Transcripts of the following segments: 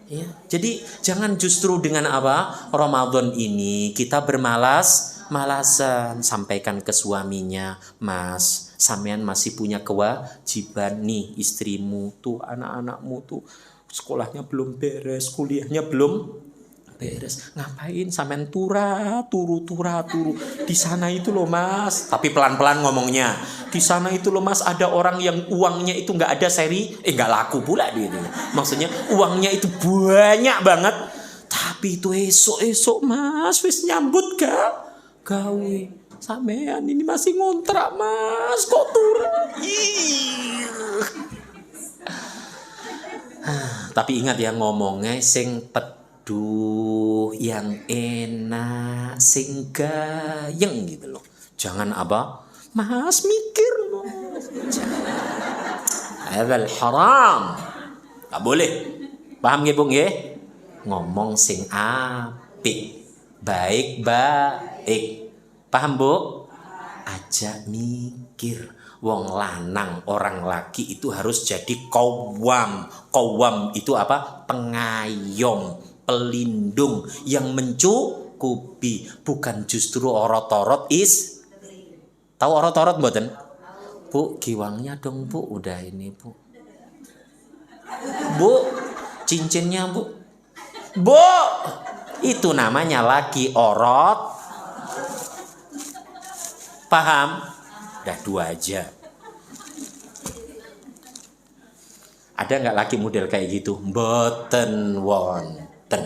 Ya, jadi jangan justru dengan apa? Ramadan ini kita bermalas-malasan. Sampaikan ke suaminya, Mas, sampean masih punya kewajiban nih, istrimu tuh, anak-anakmu tuh sekolahnya belum beres, kuliahnya belum beres. Ngapain sampean turu di sana itu loh, Mas. Tapi pelan-pelan ngomongnya. Di sana itu loh, Mas, ada orang yang uangnya itu nggak ada seri, nggak laku pula gitu. Maksudnya uangnya itu banyak banget. Tapi itu esok-esok, Mas, wis nyambut gawe. Sampean ini masih ngontrak, Mas. Kok turu? Tapi ingat ya, ngomongnya sing peduh, yang enak, sing gayeng gitu loh. Jangan apa? Mas mikir, Mas. Hadzal haram. Gak boleh. Paham nggih, Bu nggih? Ngomong sing apik. Baik-baik. Paham, Bu? Ajak mikir. Wong lanang, orang laki itu harus jadi qawwam. Qawwam itu apa? Pengayom, pelindung yang mencukupi, bukan justru orot-orot is. Tahu orot-orot mboten? Bu, giwangnya dong, Bu. Udah ini, Bu. Bu, cincinnya, Bu. Bu, itu namanya lagi orot. Paham? Udah dua aja. Ada nggak laki model kayak gitu? Mboten wonten.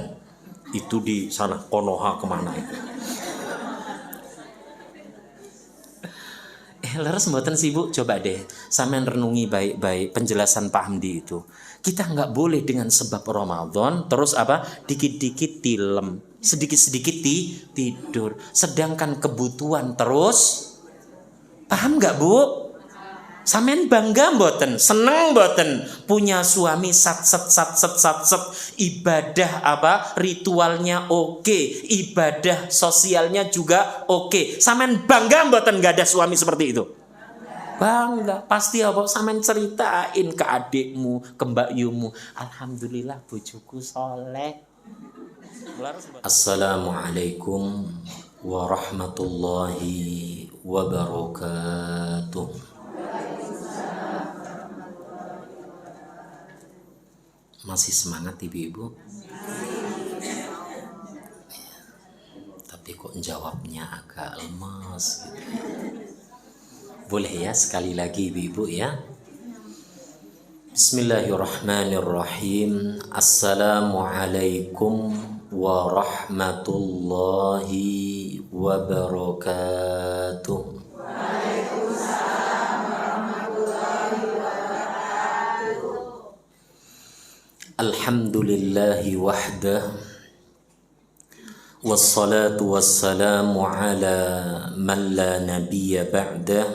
Itu di sana Konoha kemana itu? Leres mboten sih, Bu? Coba deh sampean renungi baik-baik penjelasan Pak Hamdi itu. Kita nggak boleh dengan sebab Ramadan terus apa? Dikit-dikit tilem, sedikit-sedikit tidur. Sedangkan kebutuhan terus. Paham nggak, Bu? Sampean bangga mboten, seneng mboten punya suami sat ibadah apa ritualnya oke, ibadah sosialnya juga oke. Sampean bangga mboten nggak ada suami seperti itu? Bangga, pasti apa? Sampean ceritain ke adikmu, ke mbak Yumu, alhamdulillah bojoku soleh. Assalamualaikum warahmatullahi wabarakatuh. Masih semangat ibu-ibu? Tapi kok jawabnya agak lemas gitu. Boleh ya sekali lagi ibu-ibu ya? Bismillahirrahmanirrahim. Assalamualaikum warahmatullahi wabarakatuh. Alhamdulillahi wahdah. Wassalatu wassalamu ala man la nabiyya ba'dah.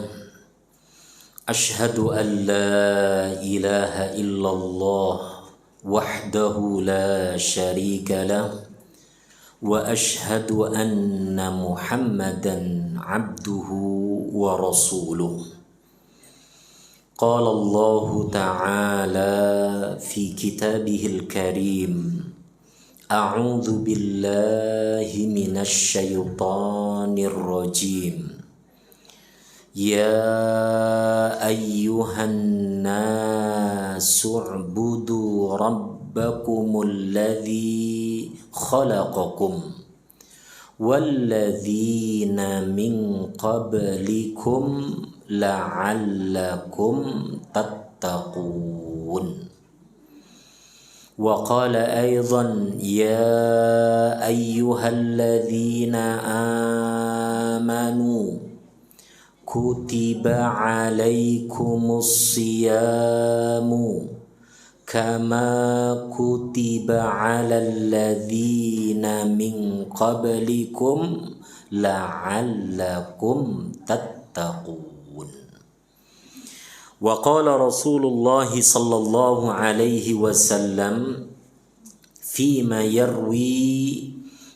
Ashhadu an la ilaha illallah wahdahu la syarika lah. Wa ashhadu anna Muhammadan abduhu wa rasuluh. قال الله تعالى في كتابه الكريم أعوذ بالله من الشيطان الرجيم يا أيها الناس اعبدوا ربكم الذي خلقكم والذين من قبلكم لعلكم تتقون. وقال أيضا يا أيها الذين آمنوا كتب عليكم الصيام كما كتب على الذين من قبلكم لعلكم تتقون. وقال رسول الله صلى الله عليه وسلم فيما يروي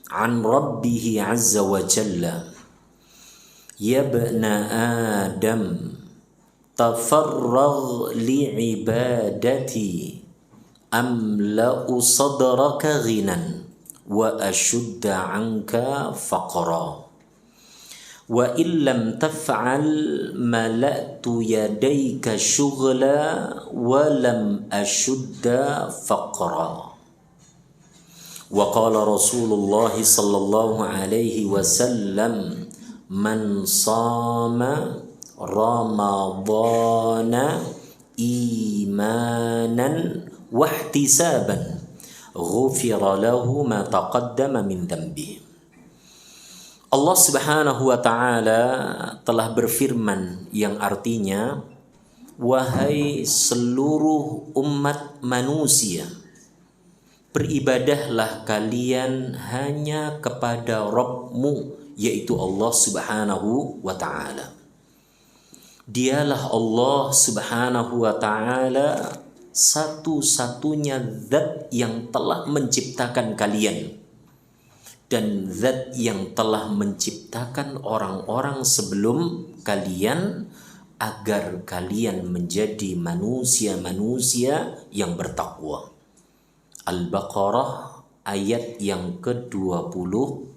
عن ربه عز وجل يا ابن آدم تفرغ لعبادتي amla'u sadraka ghinan wa ashudda 'anka faqra wa illam taf'al mala'tu yadayka syughla wa lam ashudda faqra. Wa qala Rasulullah sallallahu alaihi wasallam man sama ramadhana imanan wahtisaban ghufira lahu ma taqaddama min dhanbi. Allah Subhanahu wa taala telah berfirman yang artinya, wahai seluruh umat manusia, beribadahlah kalian hanya kepada Rabbmu, yaitu Allah Subhanahu wa taala. Dialah Allah Subhanahu wa taala satu-satunya zat yang telah menciptakan kalian dan zat yang telah menciptakan orang-orang sebelum kalian agar kalian menjadi manusia-manusia yang bertakwa. Al-Baqarah ayat yang ke-21.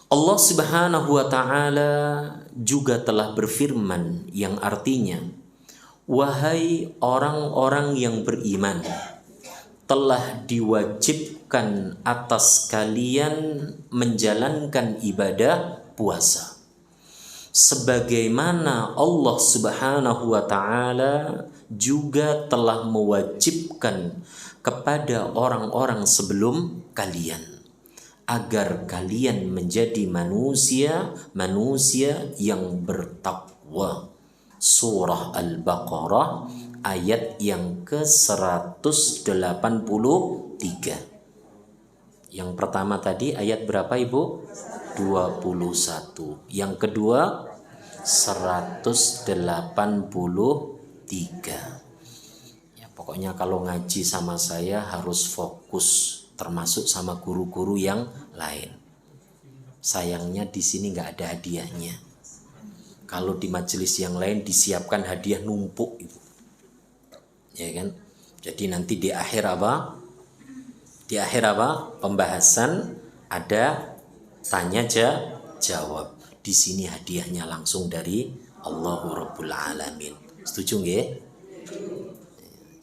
Allah Subhanahu wa taala juga telah berfirman yang artinya, wahai orang-orang yang beriman, telah diwajibkan atas kalian menjalankan ibadah puasa sebagaimana Allah Subhanahu wa taala juga telah mewajibkan kepada orang-orang sebelum kalian agar kalian menjadi manusia yang bertakwa. Surah Al-Baqarah ayat yang ke-183. Yang pertama tadi ayat berapa Ibu? 21. Yang kedua 183. Ya, pokoknya kalau ngaji sama saya harus fokus, termasuk sama guru-guru yang lain. Sayangnya di sini nggak ada hadiahnya. Kalau di majelis yang lain disiapkan hadiah numpuk itu, ya kan? Jadi nanti di akhir apa? Di akhir apa? Pembahasan ada tanya jawab. Di sini hadiahnya langsung dari Allahu Rabbul Alamin. Setuju nggih?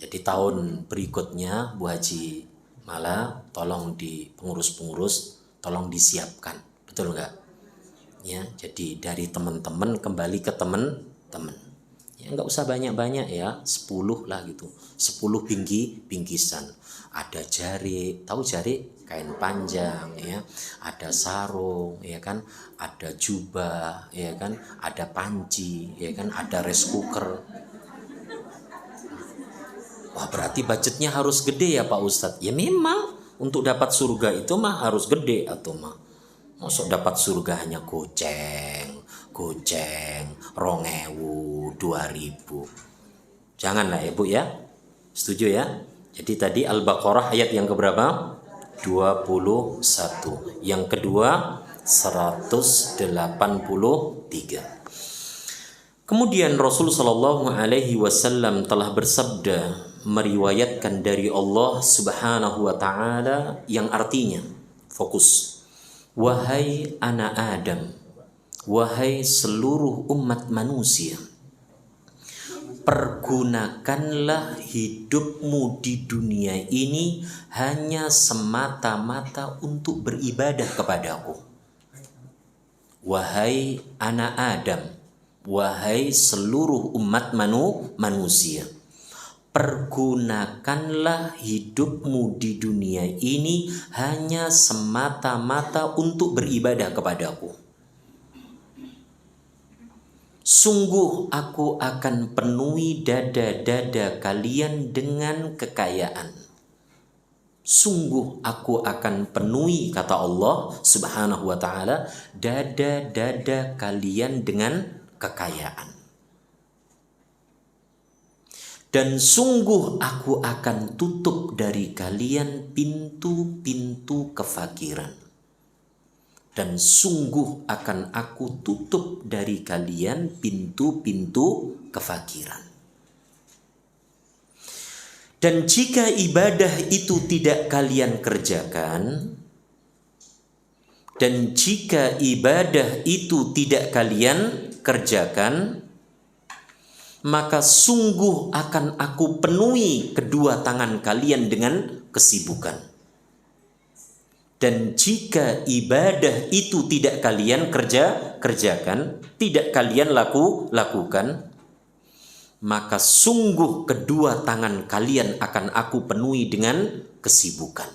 Jadi tahun berikutnya Bu Haji Mala, tolong di pengurus-pengurus tolong disiapkan, betul nggak? Ya, jadi dari teman-teman kembali ke teman-teman. Ya, nggak usah banyak-banyak ya, 10 lah gitu, 10 bingkisan. Ada jarik, tahu jarik? Kain panjang ya, ada sarung ya kan, ada jubah ya kan, ada panci ya kan, ada rice cooker. Wah, berarti budgetnya harus gede ya Pak Ustadz. Ya memang untuk dapat surga itu mah harus gede atau mah. Masuk dapat surga hanya goceng 2000, 2000. Janganlah ya Bu ya. Setuju ya? Jadi tadi Al-Baqarah ayat yang keberapa? 21. Yang kedua 183. Kemudian Rasul Shallallahu Alaihi Wasallam telah bersabda, meriwayatkan dari Allah Subhanahu Wa Taala yang artinya, fokus, wahai anak Adam, wahai seluruh umat manusia, pergunakanlah hidupmu di dunia ini hanya semata-mata untuk beribadah kepadaku. Wahai anak Adam, wahai seluruh umat manusia, pergunakanlah hidupmu di dunia ini hanya semata-mata untuk beribadah kepadaku. Sungguh aku akan penuhi dada-dada kalian dengan kekayaan. Sungguh aku akan penuhi, kata Allah Subhanahu wa taala, dada-dada kalian dengan kekayaan. Dan sungguh aku akan tutup dari kalian pintu-pintu kefakiran. Dan sungguh akan aku tutup dari kalian pintu-pintu kefakiran. Dan jika ibadah itu tidak kalian kerjakan, dan jika ibadah itu tidak kalian kerjakan, maka sungguh akan aku penuhi kedua tangan kalian dengan kesibukan. Dan jika ibadah itu tidak kalian kerjakan, tidak kalian lakukan, maka sungguh kedua tangan kalian akan aku penuhi dengan kesibukan.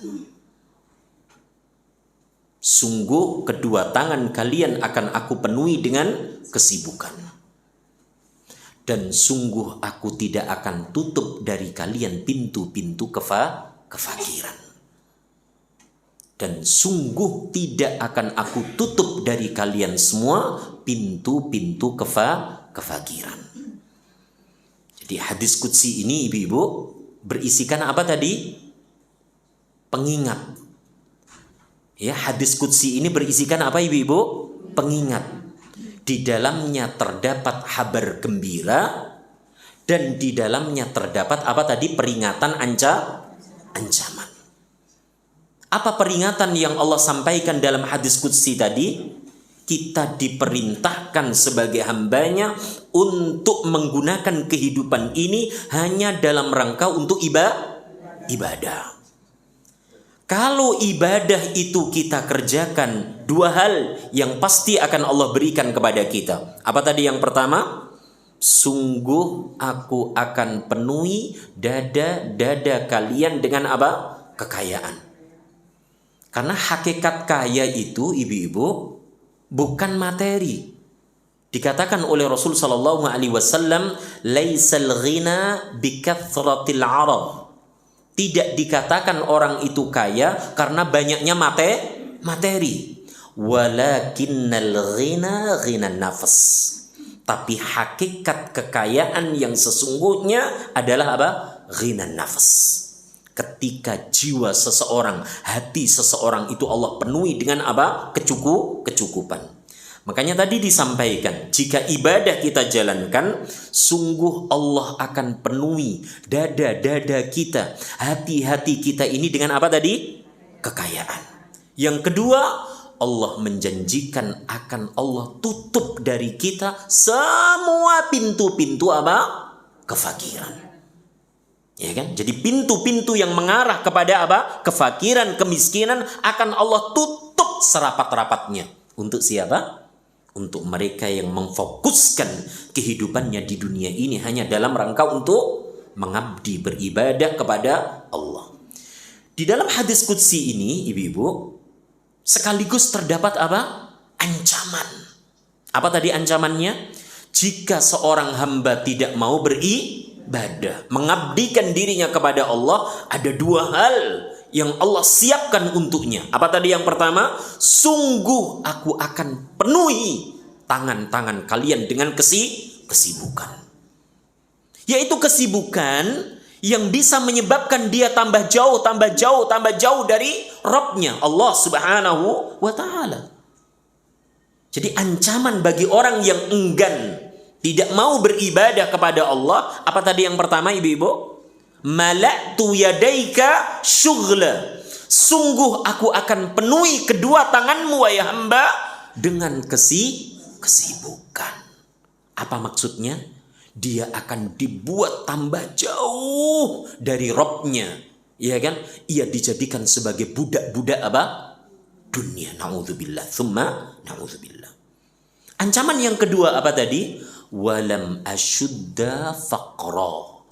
Sungguh kedua tangan kalian akan aku penuhi dengan kesibukan. Dan sungguh aku tidak akan tutup dari kalian pintu-pintu kefakiran. Dan sungguh tidak akan aku tutup dari kalian semua pintu-pintu kefakiran. Jadi hadis qudsi ini ibu-ibu berisikan apa tadi? Pengingat. Ya, hadis qudsi ini berisikan apa ibu-ibu? Pengingat. Di dalamnya terdapat kabar gembira dan di dalamnya terdapat apa tadi? Peringatan ancaman. Apa peringatan yang Allah sampaikan dalam hadis qudsi tadi? Kita diperintahkan sebagai hambanya untuk menggunakan kehidupan ini hanya dalam rangka untuk ibadah. Kalau ibadah itu kita kerjakan, dua hal yang pasti akan Allah berikan kepada kita. Apa tadi yang pertama? Sungguh aku akan penuhi dada-dada kalian dengan apa? Kekayaan. Karena hakikat kaya itu ibu-ibu bukan materi. Dikatakan oleh Rasul sallallahu alaihi wasallam, "Laisal ghina bikathratil 'arad." Tidak dikatakan orang itu kaya karena banyaknya materi. Walakinnal ghina ghinan nafs. Tapi hakikat kekayaan yang sesungguhnya adalah apa? Ghinan nafs. Ketika jiwa seseorang, hati seseorang itu Allah penuhi dengan apa? Kecukupan. Makanya tadi disampaikan, jika ibadah kita jalankan, sungguh Allah akan penuhi dada-dada kita, hati-hati kita ini dengan apa tadi? Kekayaan. Yang kedua, Allah menjanjikan akan Allah tutup dari kita semua pintu-pintu apa? Kefakiran. Ya kan? Jadi pintu-pintu yang mengarah kepada apa? Kefakiran, kemiskinan akan Allah tutup serapat-rapatnya. Untuk siapa? Untuk mereka yang memfokuskan kehidupannya di dunia ini hanya dalam rangka untuk mengabdi beribadah kepada Allah. Di dalam hadis qudsi ini, ibu-ibu, sekaligus terdapat apa? Ancaman. Apa tadi ancamannya? Jika seorang hamba tidak mau beribadah, mengabdikan dirinya kepada Allah, ada dua hal yang Allah siapkan untuknya. Apa tadi yang pertama? Sungguh aku akan penuhi tangan-tangan kalian dengan kesibukan. Yaitu kesibukan yang bisa menyebabkan dia tambah jauh dari Rabb-Nya, Allah Subhanahu wa ta'ala. Jadi ancaman bagi orang yang enggan, tidak mau beribadah kepada Allah. Apa tadi yang pertama ibu-ibu? Mala'tu yadaika syughla. Sungguh aku akan penuhi kedua tanganmu wahai hamba dengan kesibukan. Apa maksudnya? Dia akan dibuat tambah jauh dari Rabb-Nya. Ya kan? Ia dijadikan sebagai budak-budak apa? Dunia. Na'udzubillah. Thumma na'udzubillah. Ancaman yang kedua apa tadi? Walam asyudda faqra.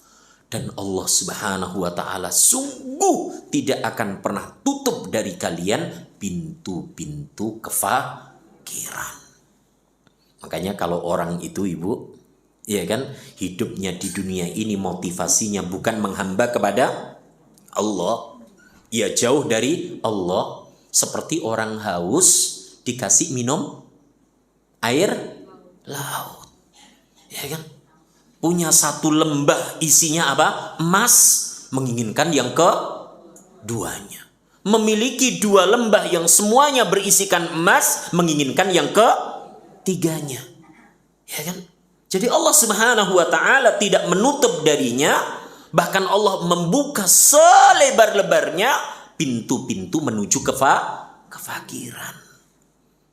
Dan Allah Subhanahu wa ta'ala sungguh tidak akan pernah tutup dari kalian pintu-pintu kefakiran. Makanya kalau orang itu ibu, ya kan, hidupnya di dunia ini motivasinya bukan menghamba kepada Allah, ia jauh dari Allah, seperti orang haus dikasih minum air laut, ya kan? Punya satu lembah isinya apa? Emas, menginginkan yang keduanya. Memiliki dua lembah yang semuanya berisikan emas, menginginkan yang ketiganya. Ya kan? Jadi Allah Subhanahu wa ta'ala tidak menutup darinya Bahkan Allah membuka selebar-lebarnya pintu-pintu menuju kefakiran.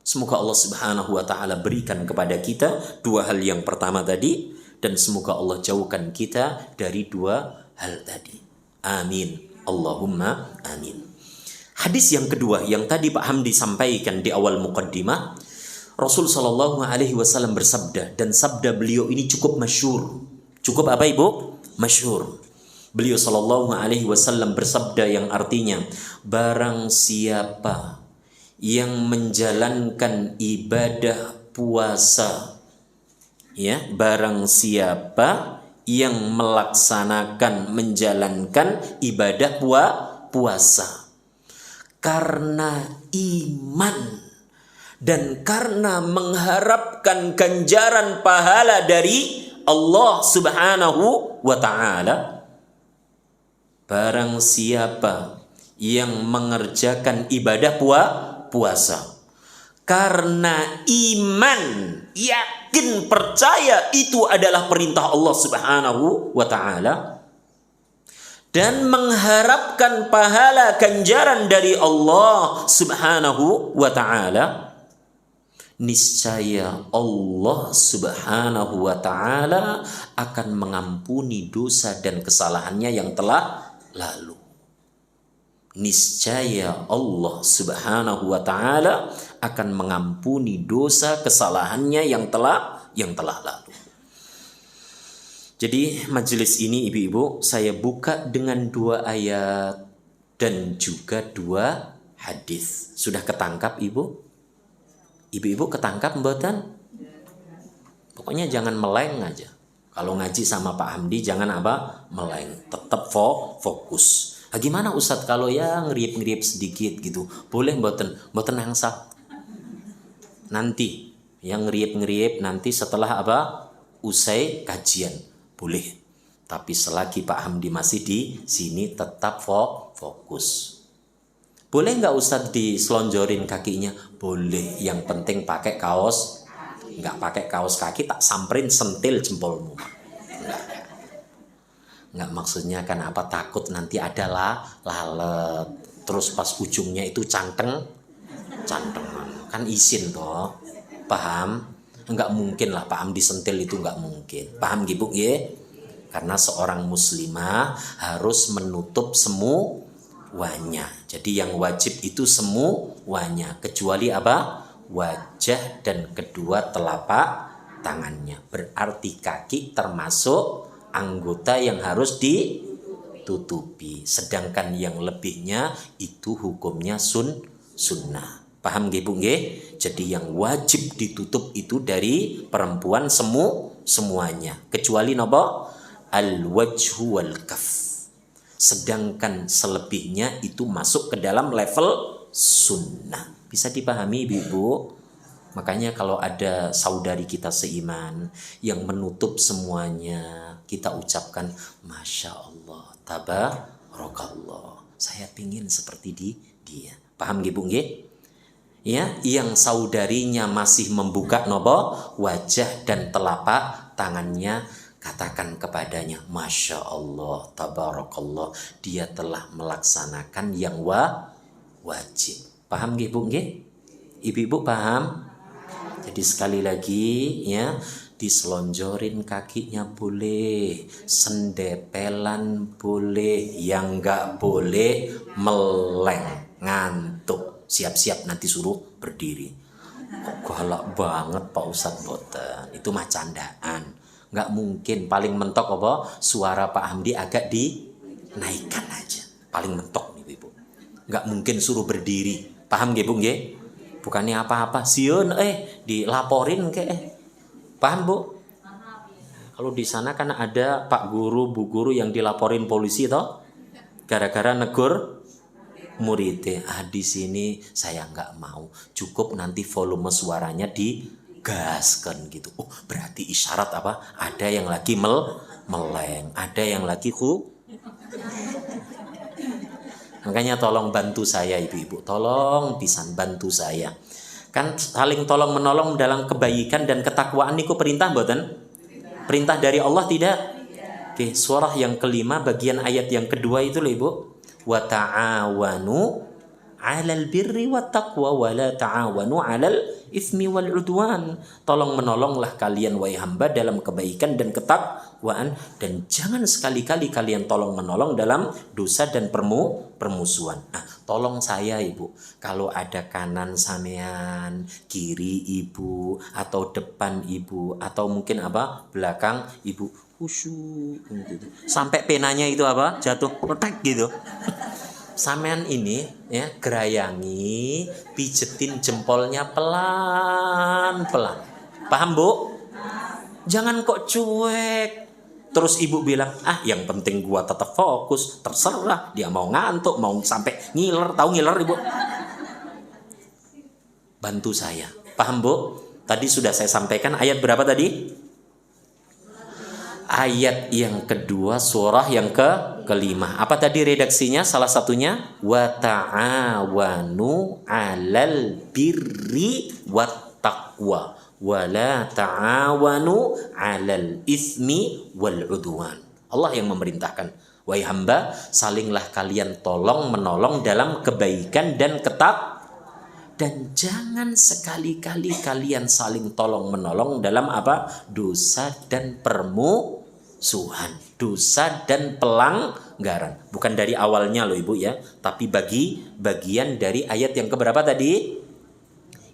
Semoga Allah Subhanahu wa taala berikan kepada kita dua hal yang pertama tadi, dan semoga Allah jauhkan kita dari dua hal tadi. Amin. Allahumma amin. Hadis yang kedua yang tadi Pak Hamdi sampaikan di awal muqaddimah, Rasul sallallahu alaihi wasallam bersabda, dan sabda beliau ini cukup masyhur. Cukup apa Ibu? Masyhur. Beliau sallallahu alaihi wasallam bersabda yang artinya, barang siapa yang menjalankan ibadah puasa, ya, barang siapa yang melaksanakan, menjalankan ibadah puasa karena iman dan karena mengharapkan ganjaran pahala dari Allah Subhanahu wa taala, barang siapa yang mengerjakan ibadah puasa karena iman, yakin, percaya itu adalah perintah Allah Subhanahu wa taala, dan mengharapkan pahala ganjaran dari Allah Subhanahu wa taala, niscaya Allah Subhanahu wa taala akan mengampuni dosa dan kesalahannya yang telah lalu. Niscaya Allah Subhanahu wa taala akan mengampuni dosa kesalahannya yang telah lalu. Jadi majelis ini ibu-ibu saya buka dengan dua ayat dan juga dua hadis. Sudah ketangkap Ibu? Ibu-ibu ketangkap mboten? Pokoknya jangan meleng aja. Kalau ngaji sama Pak Hamdi jangan apa? Meleng. Tetap fokus. Nah, gimana Ustadz kalau ya ngeriap-ngeriap sedikit gitu? Boleh mboten? Mboten angsal. Nanti yang ngeriap-ngeriap nanti setelah apa? Usai kajian. Boleh. Tapi selagi Pak Hamdi masih di sini tetap fokus. Boleh nggak Ustadz diselonjorin kakinya? Boleh. Yang penting pakai kaos. Nggak pakai kaos kaki tak samperin sentil jempolmu. Nggak, maksudnya kan apa, takut nanti ada lalat, terus pas ujungnya itu cantengan, kan isin toh, paham? Nggak mungkin lah Pak Hamdi sentil itu, nggak mungkin, paham gitu ya? Karena seorang muslimah harus menutup semuanya. Jadi yang wajib itu semuanya, kecuali apa? Wajah dan kedua telapak tangannya. Berarti kaki termasuk anggota yang harus ditutupi. Sedangkan yang lebihnya itu hukumnya sunnah. Paham nggih Bu nggih? Jadi yang wajib ditutup itu dari perempuan semuanya. Kecuali napa? Al-wajhu wal kaf. Sedangkan selebihnya itu masuk ke dalam level sunnah. Bisa dipahami Ibu? Makanya kalau ada saudari kita seiman yang menutup semuanya, kita ucapkan Masya Allah, tabarakallah. Saya pingin seperti dia. Paham nggih Bu nggih? Ya, yang saudarinya masih membuka nopo wajah dan telapak tangannya, katakan kepadanya Masya Allah, tabarakallah. Dia telah melaksanakan yang wajib. Paham nggih Bu nggih? Ibu-ibu paham? Jadi sekali lagi ya, diselonjorin kakinya boleh, sendepelan boleh, yang nggak boleh meleng, ngantuk, siap-siap nanti suruh berdiri. Kok galak banget Pak Ustadz boten, itu mah candaan. Nggak mungkin, paling mentok apa? Suara Pak Hamdi agak dinaikkan aja, paling mentok nih Ibu. Nggak mungkin suruh berdiri, paham nggih Bu nggih? Bukannya apa-apa, sieun dilaporin paham Bu? Kalau di sana kan ada Pak Guru, Bu Guru yang dilaporin polisi toh, gara-gara negur muridnya. Di sini saya nggak mau, cukup nanti volume suaranya digaskan gitu. Oh berarti isyarat apa? Ada yang lagi meleng, ada yang lagi Makanya tolong bantu saya ibu-ibu, tolong pisan bantu saya. Kan saling tolong menolong dalam kebaikan dan ketakwaan niku perintah mboten? Perintah dari Allah tidak? Oke, surah yang kelima bagian ayat yang kedua itu loh Ibu. Wa ta'awanu 'alal birri wat taqwa wa la ta'awanu 'alal itsmi wal 'udwan. Tolong menolonglah kalian wahai hamba dalam kebaikan dan ketakwaan, dan jangan sekali-kali kalian tolong menolong dalam dosa dan permusuhan. Nah, tolong saya Ibu, kalau ada kanan sampean, kiri Ibu, atau depan Ibu, atau mungkin apa belakang Ibu, khusyuk gitu. Sampai penanya itu apa? Jatuh petek gitu. Sampean ini ya gerayangi, pijetin jempolnya pelan-pelan. Paham, Bu? Jangan kok cuek. Terus Ibu bilang, yang penting gua tetap fokus. Terserah dia mau ngantuk, mau sampai ngiler. Tahu ngiler Ibu? Bantu saya. Paham, Bu? Tadi sudah saya sampaikan ayat berapa tadi? Ayat yang kedua surah yang kelima. Apa tadi redaksinya? Salah satunya wa ta'awanu 'alal birri wat taqwa wa la ta'awanu 'alal ismi wal 'udwan. Allah yang memerintahkan, wahai hamba, salinglah kalian tolong menolong dalam kebaikan dan dan jangan sekali-kali kalian saling tolong menolong dalam apa? Dosa dan permusuhan, dosa dan pelanggaran. Bukan dari awalnya loh Ibu ya, tapi bagian dari ayat yang keberapa tadi?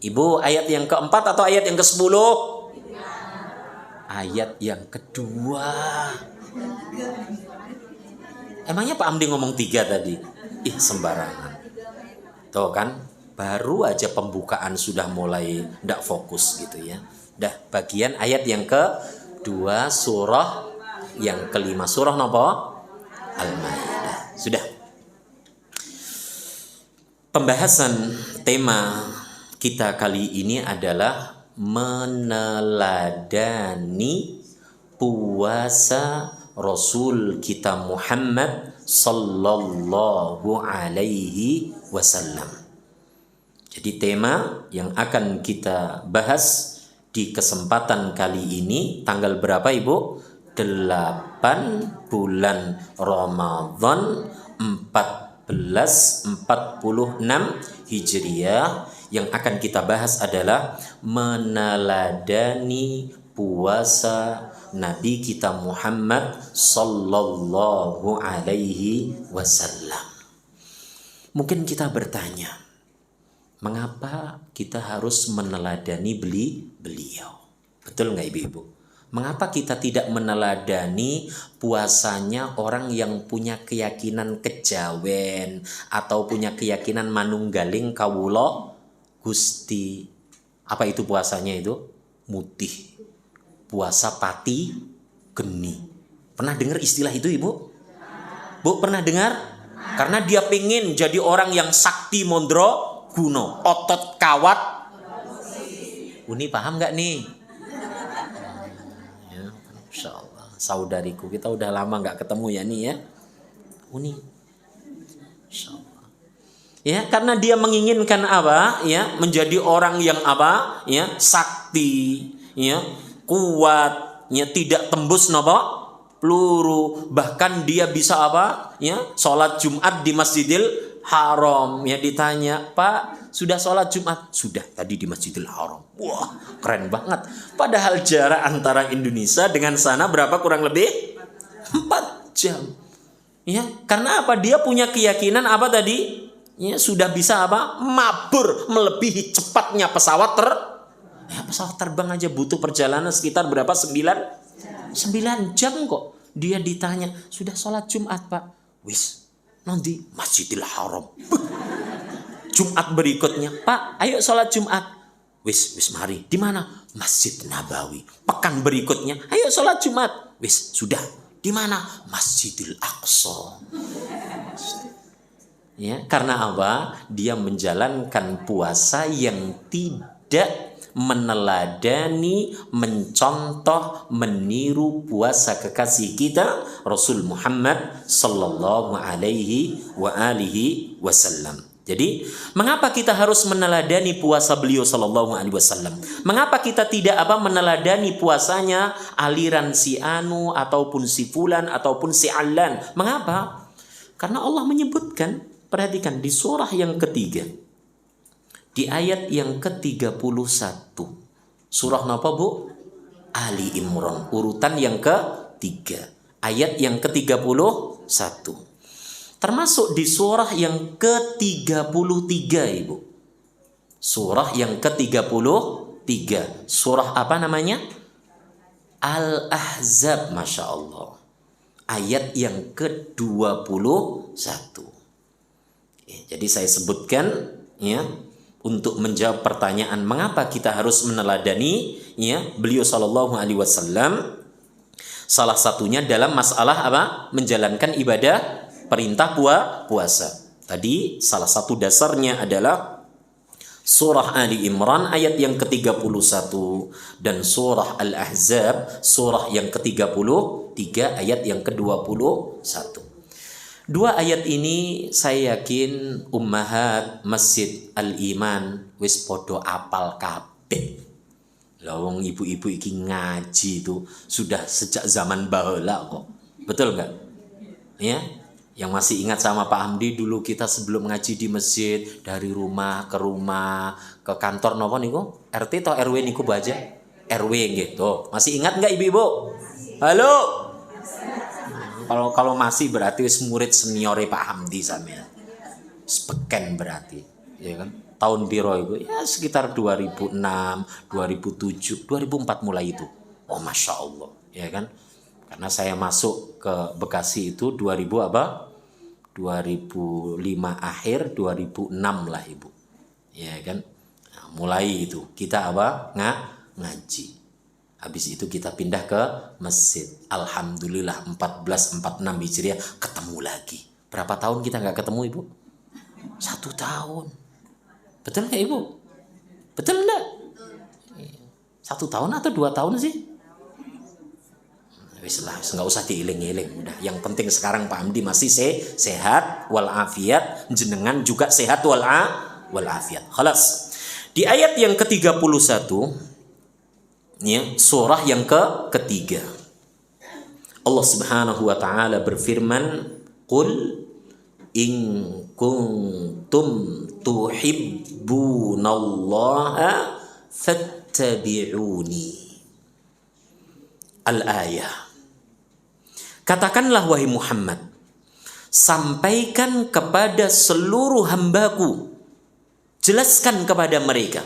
Ibu, ayat yang keempat atau ayat yang ke-10? Ayat yang kedua. Emangnya Pak Amdi ngomong 3 tadi? Sembarangan. Tuh kan? Baru aja pembukaan sudah mulai ndak fokus gitu ya. Dah bagian ayat yang kedua surah yang kelima. Surah nopo? Al-Maidah. Sudah. Pembahasan tema kita kali ini adalah meneladani puasa Rasul kita Muhammad sallallahu alaihi wasallam. Jadi tema yang akan kita bahas di kesempatan kali ini tanggal berapa Ibu? 8 bulan Ramadan 1446 Hijriah. Yang akan kita bahas adalah meneladani puasa Nabi kita Muhammad sallallahu alaihi wasallam. Mungkin kita bertanya, mengapa kita harus meneladani beliau? Betul nggak Ibu-Ibu? Mengapa kita tidak meneladani puasanya orang yang punya keyakinan kejawen atau punya keyakinan manunggaling kawula Gusti? Apa itu puasanya itu? Mutih. Puasa pati geni. Pernah dengar istilah itu Ibu? Bu, pernah dengar? Karena dia pengen jadi orang yang sakti mondro Guno, otot kawat. Uni paham nggak nih? Ya, Insya Allah. Saudariku, kita udah lama nggak ketemu ya nih ya. Uni, Insya Allah. Ya, karena dia menginginkan apa? Ya, menjadi orang yang apa? Ya, sakti, ya, kuat, ya, tidak tembus nopo peluru. Bahkan dia bisa apa? Ya, sholat Jumat di Masjidil Haram. Ya, ditanya, Pak, sudah sholat Jumat? Sudah, tadi di Masjidil Haram. Wah, keren banget. Padahal jarak antara Indonesia dengan sana berapa kurang lebih? 4 jam. Ya, karena apa? Dia punya keyakinan apa tadi? Ya, sudah bisa apa? Mabur, melebihi cepatnya pesawat pesawat terbang aja butuh perjalanan sekitar berapa? 9 jam kok. Dia ditanya, sudah sholat Jumat Pak? Wis, nanti Masjidil Haram. Jumat berikutnya, Pak, ayo sholat Jumat. Wis mari. Di mana? Masjid Nabawi. Pekan berikutnya, ayo sholat Jumat. Wis, sudah. Di mana? Masjidil Aqsa. Ya, karena apa? Dia menjalankan puasa yang tidak meneladani, mencontoh, meniru puasa kekasih kita Rasul Muhammad sallallahu alaihi wa alihi wasallam. Jadi, mengapa kita harus meneladani puasa beliau sallallahu alaihi wasallam? Mengapa kita tidak meneladani puasanya aliran si Anu ataupun si Fulan ataupun si Allan? Mengapa? Karena Allah menyebutkan, perhatikan di surah yang ketiga, di ayat yang ke-31. Surah apa, Bu? Ali Imran, urutan yang ketiga, ayat yang ke-31. Termasuk di surah yang ke-33, Ibu. Surah yang ke-33. Surah apa namanya? Al-Ahzab, Masya Allah. Ayat yang ke-21. Jadi saya sebutkan ya, untuk menjawab pertanyaan mengapa kita harus meneladani ya beliau sallallahu alaihi wasallam. Salah satunya dalam masalah menjalankan ibadah perintah puasa. Tadi salah satu dasarnya adalah surah Ali Imran ayat yang ke-31 dan surah Al-Ahzab surah yang ke-33 ayat yang ke-21. Dua ayat ini saya yakin ummahat Masjid Al-Iman wis podo apal kabeh. Lah wong ibu-ibu iki ngaji itu sudah sejak zaman baheula kok. Betul enggak? Ya. Yang masih ingat sama Pak Hamdi dulu kita sebelum ngaji di masjid dari rumah ke kantor nopo niku? RT atau RW niku Bu aja? RW gitu. Masih ingat enggak ibu-ibu? Halo. Kalau masih berarti murid seniore Pak Hamdi sampean. Speken berarti, ya kan? Tahun biro itu ya sekitar 2006, 2007, 2004 mulai itu. Oh Masya Allah, ya kan? Karena saya masuk ke Bekasi itu 2005 akhir 2006 lah Ibu. Ya kan? Nah, mulai itu kita ngaji. Habis itu kita pindah ke masjid. Alhamdulillah 1446 Hijriah ketemu lagi. Berapa tahun kita nggak ketemu Ibu? 1 tahun. Betul nggak Ibu? Betul enggak? 1 tahun atau 2 tahun sih? Wis lah, nggak usah diiling-iling. Udah, yang penting sekarang Pak Hamdi masih sehat walafiat, jenengan juga sehat walafiat. Khalas. Di ayat yang ke-31 ya, surah yang ketiga. Allah Subhanahu wa taala berfirman, "Qul in kuntum tuhibbunallaha fattabi'uni." Al-ayah. Katakanlah wahai Muhammad, sampaikan kepada seluruh hambaku, jelaskan kepada mereka,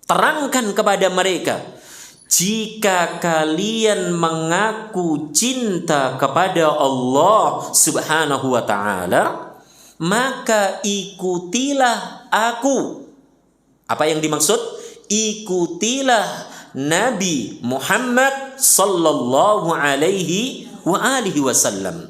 terangkan kepada mereka, jika kalian mengaku cinta kepada Allah Subhanahu wa taala, maka ikutilah aku. Apa yang dimaksud? Ikutilah Nabi Muhammad sallallahu alaihi wa alihi wasallam.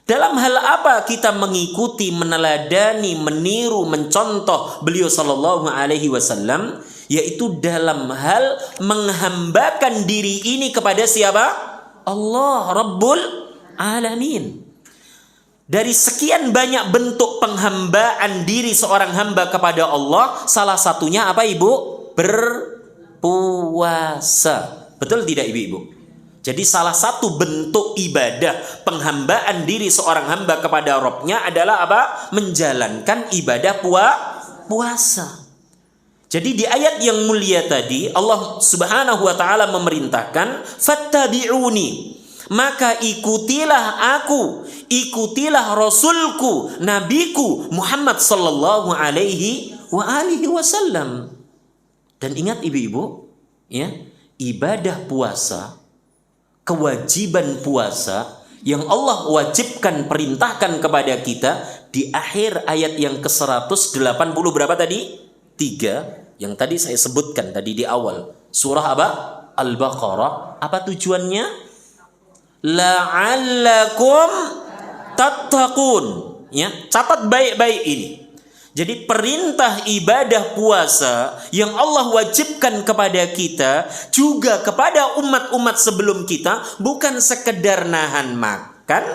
Dalam hal apa kita mengikuti, meneladani, meniru, mencontoh beliau sallallahu alaihi wasallam? Yaitu dalam hal menghambakan diri ini kepada siapa? Allah Rabbul Alamin. Dari sekian banyak bentuk penghambaan diri seorang hamba kepada Allah, salah satunya apa Ibu? Berpuasa. Betul tidak Ibu-ibu? Jadi salah satu bentuk ibadah penghambaan diri seorang hamba kepada Rabbnya adalah apa? Menjalankan ibadah puasa. Jadi di ayat yang mulia tadi Allah Subhanahu wa taala memerintahkan fattabi'uni, maka ikutilah aku, ikutilah rasulku, nabiku Muhammad sallallahu alaihi wa alihi wasallam. Dan ingat ibu-ibu, ya, ibadah puasa, kewajiban puasa yang Allah wajibkan, perintahkan kepada kita di akhir ayat yang ke-180 berapa tadi? 3 yang tadi saya sebutkan tadi di awal. Surah apa? Al-Baqarah. Apa tujuannya? La'allakum tattaqun. Ya, catat baik-baik ini. Jadi perintah ibadah puasa yang Allah wajibkan kepada kita, juga kepada umat-umat sebelum kita, bukan sekedar nahan makan,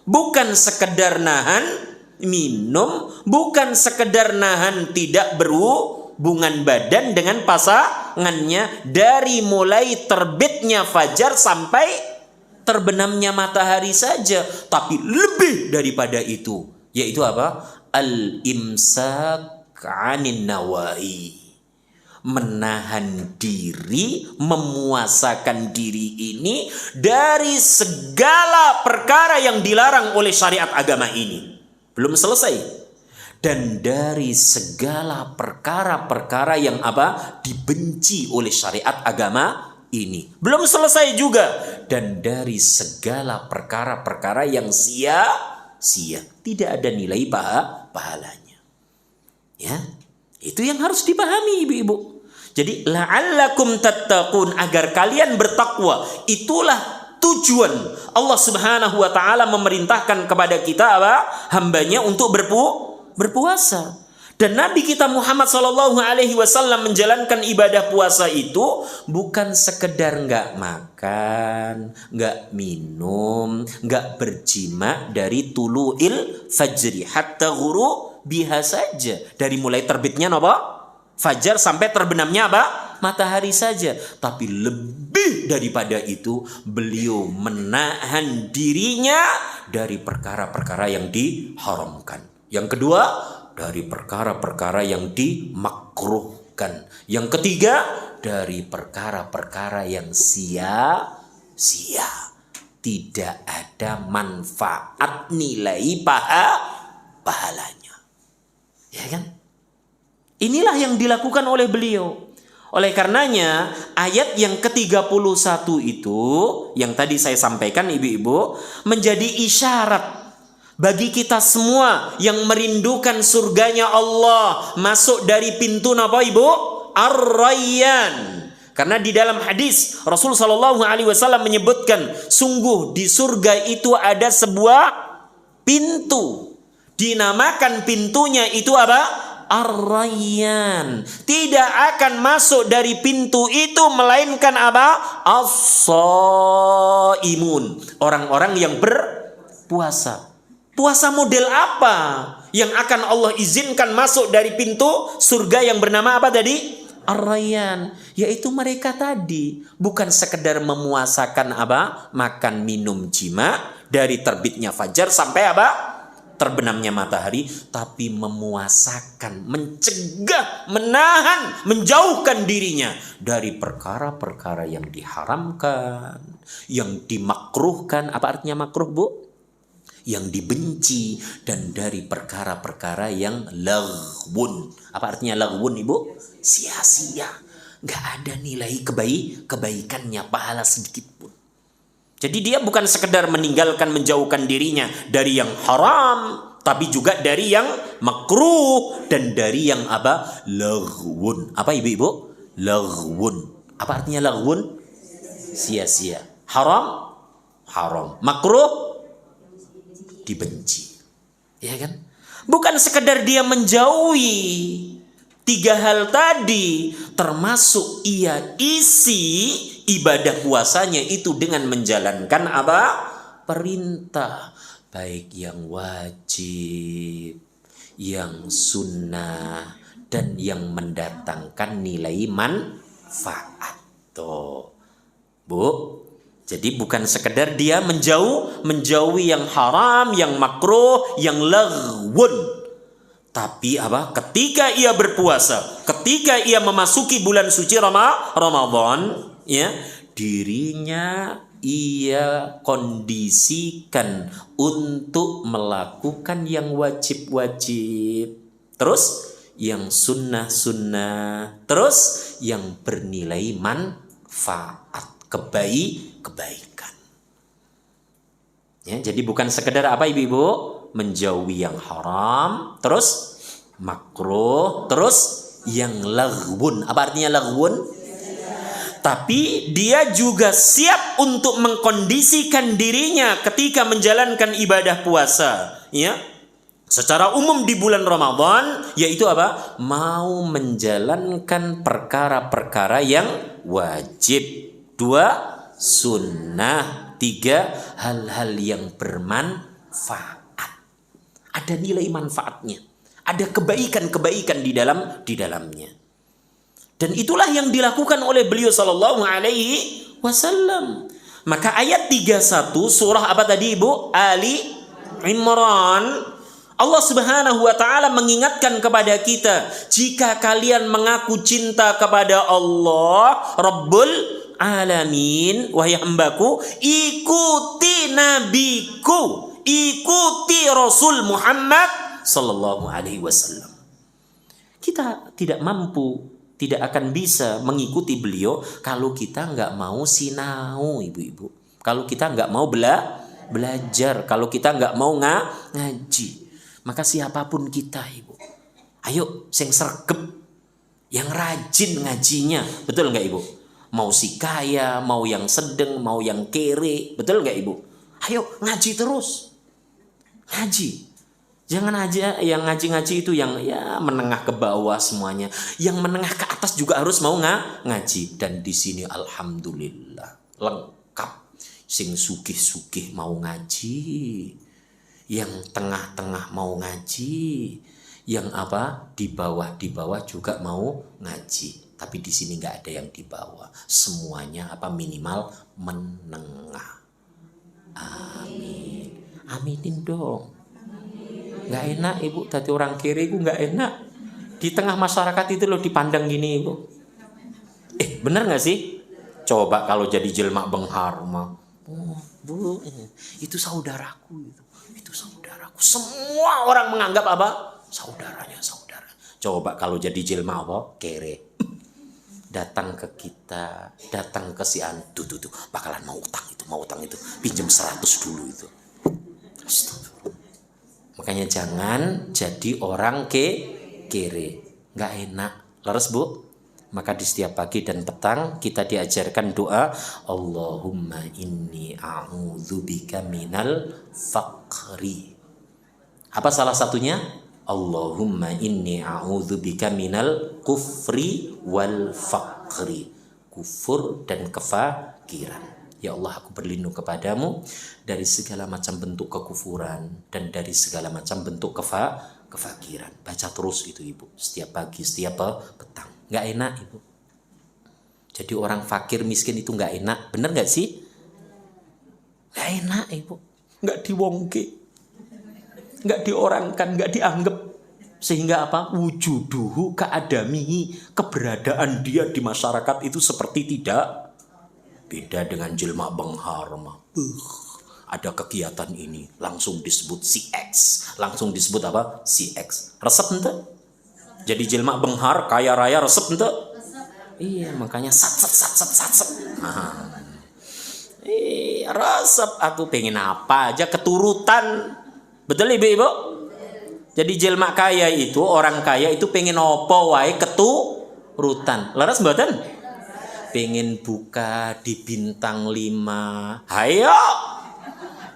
bukan sekedar nahan minum bukan sekedar nahan tidak berhubungan badan dengan pasangannya dari mulai terbitnya fajar sampai terbenamnya matahari saja, tapi lebih daripada itu, yaitu apa? Al-imsak 'anin nawahi. Menahan diri, memuasakan diri ini dari segala perkara yang dilarang oleh syariat agama ini. Belum selesai. Dan dari segala perkara-perkara yang apa? Dibenci oleh syariat agama ini. Belum selesai juga. Dan dari segala perkara-perkara yang sia-sia. Tidak ada nilai pahalanya. Ya, itu yang harus dipahami ibu-ibu. Jadi la'allakum tattaqun, agar kalian bertakwa. Itulah tujuan Allah Subhanahu wa taala memerintahkan kepada kita apa? Hambanya untuk berpuasa. Dan Nabi kita Muhammad sallallahu alaihi wasallam menjalankan ibadah puasa itu bukan sekedar enggak makan, enggak minum, enggak berjima dari tulu'il fajri hatta biha saja. Dari mulai terbitnya apa? Fajar sampai terbenamnya apa? Matahari saja. Tapi lebih daripada itu, beliau menahan dirinya dari perkara-perkara yang diharamkan. Yang kedua, dari perkara-perkara yang dimakruhkan. Yang ketiga, dari perkara-perkara yang sia-sia. Tidak ada manfaat nilai pahalanya. Ya kan? Inilah yang dilakukan oleh beliau. Oleh karenanya ayat yang ke-31 itu yang tadi saya sampaikan ibu-ibu menjadi isyarat bagi kita semua yang merindukan surganya Allah, masuk dari pintu apa ibu? Ar-Rayyan. Karena di dalam hadis Rasul sallallahu alaihi wasallam menyebutkan, sungguh di surga itu ada sebuah pintu. Dinamakan pintunya itu apa? Ar-Rayyan. Tidak akan masuk dari pintu itu melainkan apa? As-Shaimun. Orang-orang yang berpuasa. Puasa model apa yang akan Allah izinkan masuk dari pintu surga yang bernama apa tadi? Ar-Rayyan. Yaitu mereka tadi bukan sekedar memuasakan apa? Makan, minum, jima dari terbitnya fajar sampai apa? Terbenamnya matahari, tapi memuasakan, mencegah, menahan, menjauhkan dirinya dari perkara-perkara yang diharamkan, yang dimakruhkan. Apa artinya makruh, Bu? Yang dibenci, dan dari perkara-perkara yang laghwun. Apa artinya laghwun, Ibu? Sia-sia. Gak ada nilai kebaikannya, pahala sedikit pun. Jadi dia bukan sekedar meninggalkan, menjauhkan dirinya dari yang haram, tapi juga dari yang makruh dan dari yang apa? Laghwun. Apa ibu-ibu? Laghwun. Apa artinya laghwun? Sia-sia. Haram? Haram. Makruh? Dibenci. Ya kan? Bukan sekedar dia menjauhi tiga hal tadi, termasuk ia isi ibadah puasanya itu dengan menjalankan apa? Perintah, baik yang wajib, yang sunnah, dan yang mendatangkan nilai manfaat. Tuh, Bu. Jadi bukan sekedar dia menjauhi yang haram, yang makruh, yang laghwun. Tapi apa? Ketika ia berpuasa, ketika ia memasuki bulan suci Ramadan, ya, dirinya ia kondisikan untuk melakukan yang wajib-wajib, terus yang sunnah-sunnah, terus yang bernilai manfaat, kebaikan. Ya, jadi bukan sekedar apa ibu-ibu? Menjauhi yang haram, terus makruh, terus yang laghwun. Apa artinya laghwun? Tapi dia juga siap untuk mengkondisikan dirinya ketika menjalankan ibadah puasa, ya. Secara umum di bulan Ramadan, yaitu apa? Mau menjalankan perkara-perkara yang wajib. 2, sunnah. 3, hal-hal yang bermanfaat. Ada nilai manfaatnya. Ada kebaikan-kebaikan di dalamnya. Dan itulah yang dilakukan oleh beliau sallallahu alaihi wasallam. Maka ayat 31 surah apa tadi Ibu? Ali Imran. Allah Subhanahu wa taala mengingatkan kepada kita, jika kalian mengaku cinta kepada Allah Rabbul Alamin, wahai hambaku, ikuti nabiku, ikuti Rasul Muhammad sallallahu alaihi wasallam. Kita tidak mampu, tidak akan bisa mengikuti beliau kalau kita nggak mau sinau, ibu-ibu. Kalau kita nggak mau belajar, kalau kita nggak mau ngaji. Maka siapapun kita, ibu, ayo sing sregep, yang rajin ngajinya, betul nggak ibu? Mau si kaya, mau yang sedang, mau yang kere, betul nggak ibu? Ayo ngaji terus, ngaji. Jangan aja yang ngaji-ngaji itu yang ya menengah ke bawah semuanya. Yang menengah ke atas juga harus mau ngaji. Dan di sini alhamdulillah lengkap. Sing sugih-sugih mau ngaji, yang tengah-tengah mau ngaji, yang apa di bawah juga mau ngaji. Tapi di sini nggak ada yang di bawah. Semuanya apa minimal menengah. Amin. Aminin dong. Nggak enak ibu, tadi orang kiri itu nggak enak. Di tengah masyarakat itu loh dipandang gini ibu. Bener nggak sih? Coba kalau jadi jelma benghar mah. Oh, bu, itu saudaraku itu saudaraku. Semua orang menganggap apa? Saudaranya saudara. Coba kalau jadi jelma apa? Kere. Datang ke kita, datang ke si Antu tuh bakalan mau utang itu, pinjam 100 dulu itu. Astagfirullah. Makanya jangan jadi orang kere, nggak enak. Leres bu? Maka di setiap pagi dan petang kita diajarkan doa, Allahumma inni a'udzubika minal faqri. Apa salah satunya? Allahumma inni a'udzubika minal kufri wal faqri. Kufur dan kefakiran. Ya Allah, aku berlindung kepadamu dari segala macam bentuk kekufuran dan dari segala macam bentuk kefakiran. Baca terus itu ibu, setiap pagi, setiap petang. Nggak enak ibu. Jadi orang fakir miskin itu nggak enak, bener nggak sih? Nggak enak ibu, nggak diwongke, nggak diorangkan, nggak dianggap. Sehingga apa? Wujuduhu ka'adamihi, keberadaan dia di masyarakat itu seperti tidak. Beda dengan jelma benghar mah. Ada kegiatan ini langsung disebut si X. Langsung disebut apa? Si X. Resep ente? Jadi jelma benghar kaya raya resep ente? Iya, makanya sat. Resep aku pengen apa aja keturutan. Betul ibu-ibu? Jadi jelma kaya itu, orang kaya itu pengen opo wae keturutan. Leres mboten? Pengen buka di bintang 5, hayo.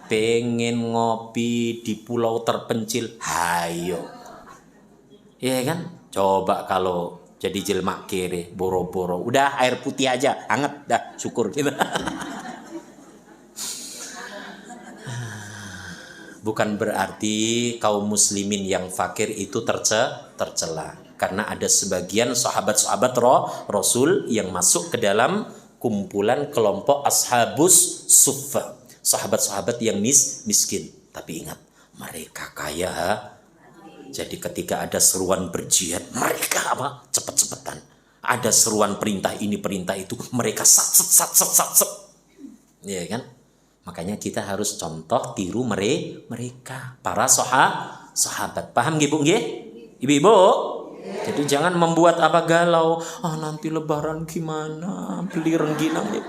Pengen ngopi di pulau terpencil, hayo. Iya kan? Coba kalau jadi jelma kere, boro-boro. Udah air putih aja, anget dah, syukur kita. Bukan berarti kaum muslimin yang fakir itu tercela. Karena ada sebagian sahabat-sahabat Rasul yang masuk ke dalam kumpulan kelompok ashabus suffa. Sahabat-sahabat yang miskin. Tapi ingat, mereka kaya. Jadi ketika ada seruan berjihad, mereka apa? Cepet-cepetan. Ada seruan perintah ini, perintah itu, mereka sat. Ya kan? Makanya kita harus contoh tiru mereka. Para sahabat. Paham nggih Bu nggih? Ibu-ibu? Jadi jangan membuat apa galau. Nanti lebaran gimana? Beli rengginang nih.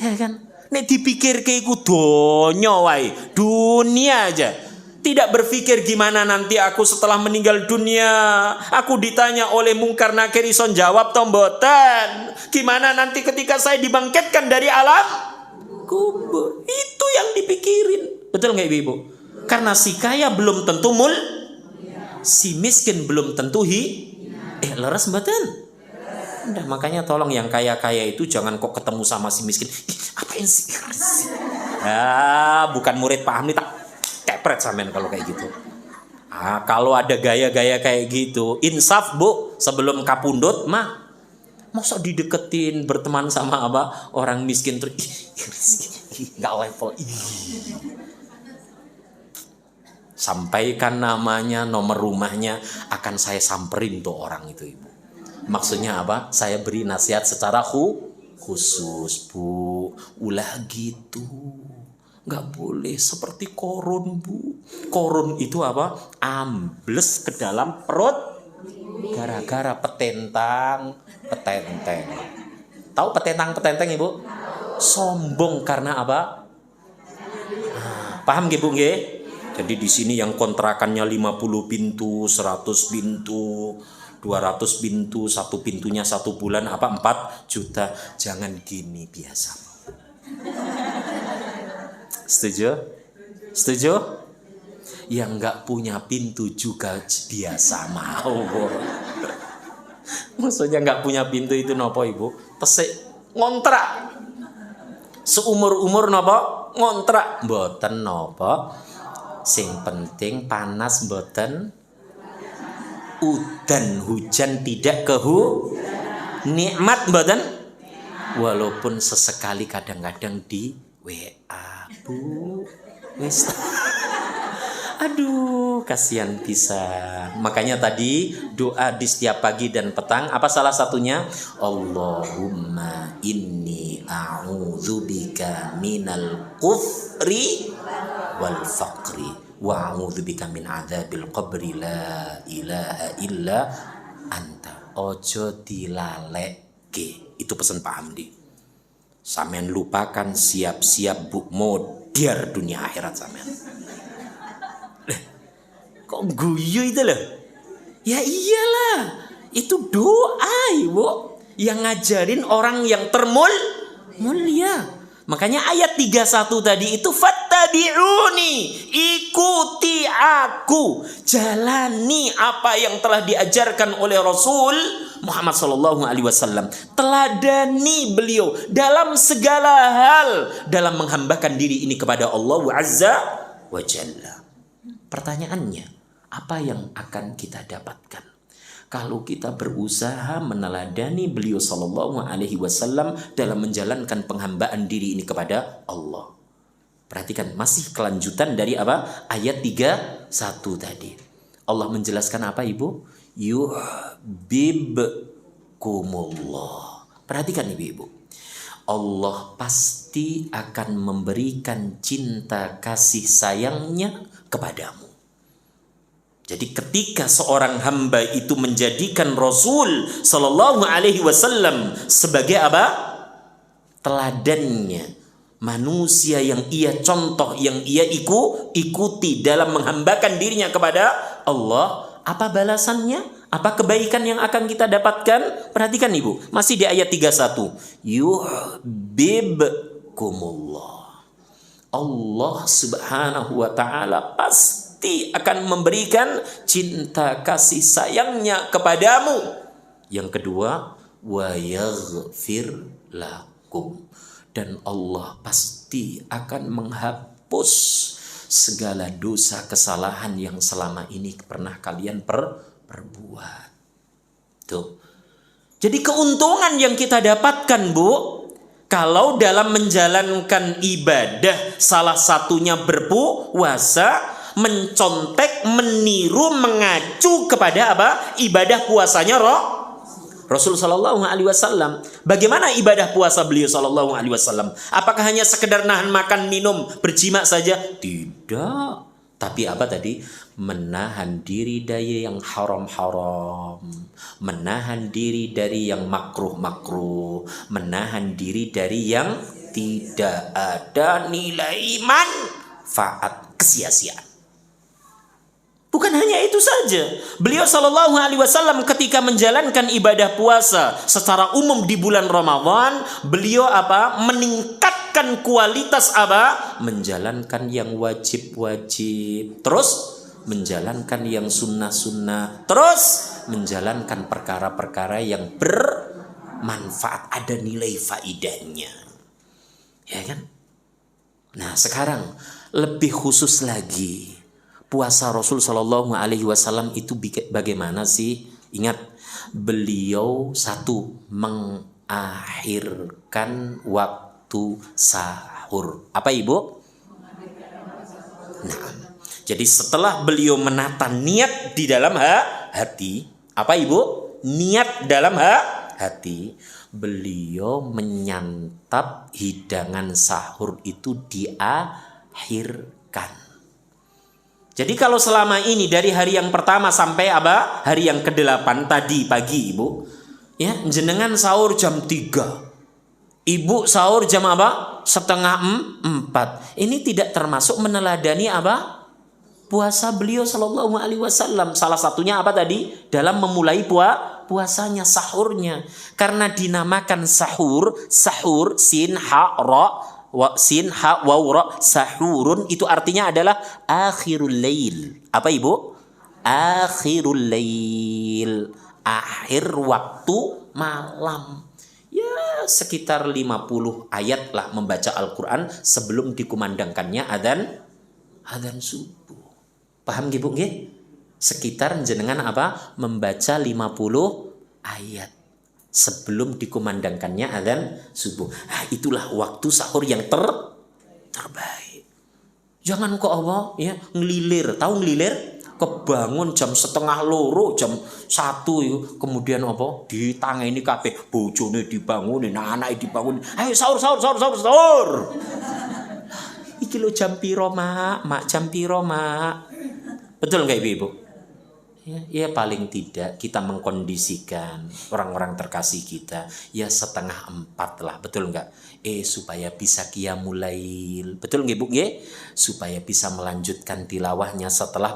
Ya kan? Nek dipikir ke iku donya wae, dunia aja. Tidak berpikir gimana nanti aku setelah meninggal dunia. Aku ditanya oleh mungkar nakir ison jawab to mboten. Gimana nanti ketika saya dibangkitkan dari alam kubur. Itu yang dipikirin. Betul enggak Ibu? Karena si kaya belum tentu si miskin belum tentu leres mboten? Udah, makanya tolong yang kaya-kaya itu jangan kok ketemu sama si miskin. Apain sih? Ya, bukan murid paham nih, tak kepret sampean kalau kayak gitu. Kalau ada gaya-gaya kayak gitu, insaf Bu, sebelum kapundut mah masa dideketin berteman sama apa orang miskin terus nggak level. Sampaikan namanya, nomor rumahnya, akan saya samperin tuh orang itu Ibu. Maksudnya apa? Saya beri nasihat secara khusus Bu. Ulah gitu, nggak boleh seperti korun Bu. Korun itu apa? Ambles ke dalam perut gara-gara petentang. Tahu petentang Ibu? Sombong karena apa? Paham nggih Bu nggih? Jadi di sini yang kontrakannya 50 pintu, 100 pintu, 200 pintu, satu pintunya 1 bulan apa 4 juta. Jangan gini biasa. Setuju? Setuju? Yang nggak punya pintu juga biasa mau. Maksudnya nggak punya pintu itu nopo Ibu? Tesik ngontrak. Seumur-umur nopo? Ngontrak. Mboten nopo. Sing penting panas mboten udan, hujan tidak nikmat mboten, walaupun sesekali kadang-kadang di WA Bu wis. Aduh kasihan bisa. Makanya tadi doa di setiap pagi dan petang apa salah satunya? Allahumma inni a'udzubika minal kufri wal faqri wa a'udzubika min adzabil qabri la ilaha illa anta. Ojo dilalekke. Itu pesan Pak Hamdi. Sampean lupakan, siap-siap Bu modiar dunia akhirat sampean. Kok guyu itu loh? Ya iyalah, itu doa Ibu yang ngajarin orang yang mulia. Makanya ayat 31 tadi itu fattabi'uni, ikuti aku, jalani apa yang telah diajarkan oleh Rasul Muhammad sallallahu alaihi wasallam. Teladani beliau dalam segala hal dalam menghambakan diri ini kepada Allah azza wa jalla. Pertanyaannya, apa yang akan kita dapatkan kalau kita berusaha meneladani beliau sallallahu alaihi wasallam dalam menjalankan penghambaan diri ini kepada Allah? Perhatikan, masih kelanjutan dari apa? Ayat 31 tadi. Allah menjelaskan apa Ibu? Yuhibbukumullah. Perhatikan Ibu. Allah pasti akan memberikan cinta kasih sayangnya kepadamu. Jadi ketika seorang hamba itu menjadikan Rasul sallallahu alaihi wasallam sebagai apa? Teladannya, manusia yang ia contoh, yang ia ikuti dalam menghambakan dirinya kepada Allah, apa balasannya? Apa kebaikan yang akan kita dapatkan? Perhatikan Ibu, masih di ayat 31. Yuhibbukumullah. Allah Subhanahu wa taala pasti akan memberikan cinta kasih sayangnya kepadamu. Yang kedua, wa yaghfir lakum, dan Allah pasti akan menghapus segala dosa kesalahan yang selama ini pernah kalian perbuat. Tuh. Jadi keuntungan yang kita dapatkan Bu, kalau dalam menjalankan ibadah salah satunya berpuasa, mencontek, meniru, mengacu kepada apa? Ibadah puasanya Rasul sallallahu alaihi wasallam. Bagaimana ibadah puasa beliau sallallahu alaihi wasallam? Apakah hanya sekedar nahan makan minum, berjima saja? Tidak. Tapi apa tadi? Menahan diri dari yang haram-haram, menahan diri dari yang makruh-makruh, menahan diri dari yang tidak ada nilai manfaat, kesia-siaan. Bukan hanya itu saja. Beliau sallallahu alaihi wasallam ketika menjalankan ibadah puasa secara umum di bulan Ramadan, beliau apa? Meningkatkan kualitas apa? Menjalankan yang wajib-wajib, terus menjalankan yang sunnah-sunnah, terus menjalankan perkara-perkara yang bermanfaat, ada nilai faidahnya. Ya kan? Nah, sekarang lebih khusus lagi, puasa Rasul Shallallahu Alaihi Wasallam itu bagaimana sih? Ingat, beliau satu mengakhirkan waktu sahur. Apa Ibu? Nah, jadi setelah beliau menata niat di dalam hati, apa Ibu? Niat dalam hati, beliau menyantap hidangan sahur itu diakhirkan. Jadi kalau selama ini dari hari yang pertama sampai apa? Hari yang ke-8 tadi pagi Ibu, ya, jenengan sahur jam 3. Ibu sahur jam apa? Setengah 4. Ini tidak termasuk meneladani apa? Puasa beliau Shallallahu Alaihi Wasallam. Salah satunya apa tadi? Dalam memulai puasanya, sahurnya. Karena dinamakan sahur, sin ha ra sin ha waw ra, sahurun itu artinya adalah akhirul lail. Apa Ibu? Akhirul lail. Akhir waktu malam. Ya, sekitar 50 ayat lah membaca Al-Quran sebelum dikumandangkannya adzan subuh. Paham Bu? Sekitar jenengan apa? Membaca 50 ayat sebelum dikumandangkannya adzan subuh. Nah, itulah waktu sahur yang terbaik. Jangan kok apa? Ya, ngelilir. Tahu ngelilir? Kebangun jam 1:30, jam 1 yuk. Kemudian apa? Ditangani kabeh, bojone dibangunin, anake dibangunin. Ayo sahur. Iki lo jam piro, Mak? Jam piro, Mak? Betul enggak Ibu? Ya paling tidak kita mengkondisikan orang-orang terkasih kita ya 3:30 lah, betul enggak? Supaya bisa qiyamul lail, betul enggak Bu? Supaya bisa melanjutkan tilawahnya setelah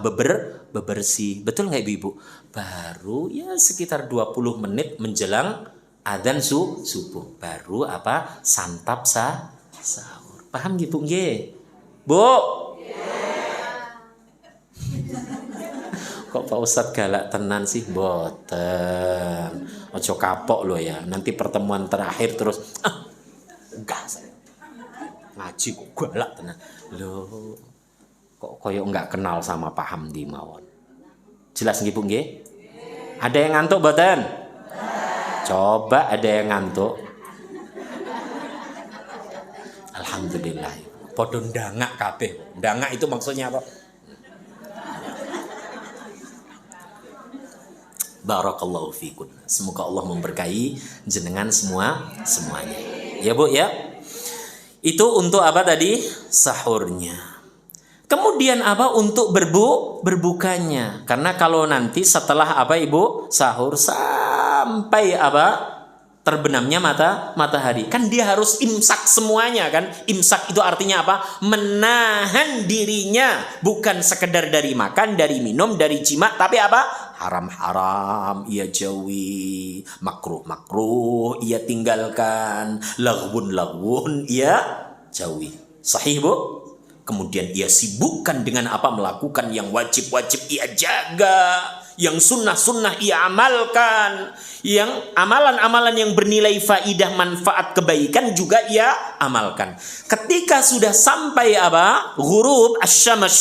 bebersih, betul enggak Ibu? Baru ya sekitar 20 menit menjelang adzan subuh baru apa? Santap sahur. Paham Bu? Bu? Kok Pak Ustadz galak tenan sih? Boten. Ojo kapok lo ya. Nanti pertemuan terakhir terus enggak saya. Ngaji kok galak tenan. Loh. Kok koyo enggak kenal sama Pak Hamdi mawon. Jelas nggih Bu nggih? Ada yang ngantuk boten? Coba ada yang ngantuk. Alhamdulillah. Podo ndangak kabeh. Ndangak itu maksudnya apa? Barakallahu fikum. Semoga Allah memberkahi jenengan semuanya. Ya Bu ya. Itu untuk apa tadi? Sahurnya. Kemudian apa? Untuk berbukanya. Karena kalau nanti setelah apa Ibu? Sahur sampai apa? Terbenamnya matahari. Kan dia harus imsak semuanya kan? Imsak itu artinya apa? Menahan dirinya. Bukan sekedar dari makan, dari minum, dari jima. Tapi apa? Haram-haram ia jauhi, makruh-makruh ia tinggalkan, laghun-laghun ia jauhi. Sahih Bu? Kemudian ia sibukkan dengan apa? Melakukan yang wajib-wajib ia jaga, yang sunnah-sunnah ia amalkan, yang amalan-amalan yang bernilai faidah, manfaat, kebaikan juga ia amalkan. Ketika sudah sampai apa? Ghurub asy-syams,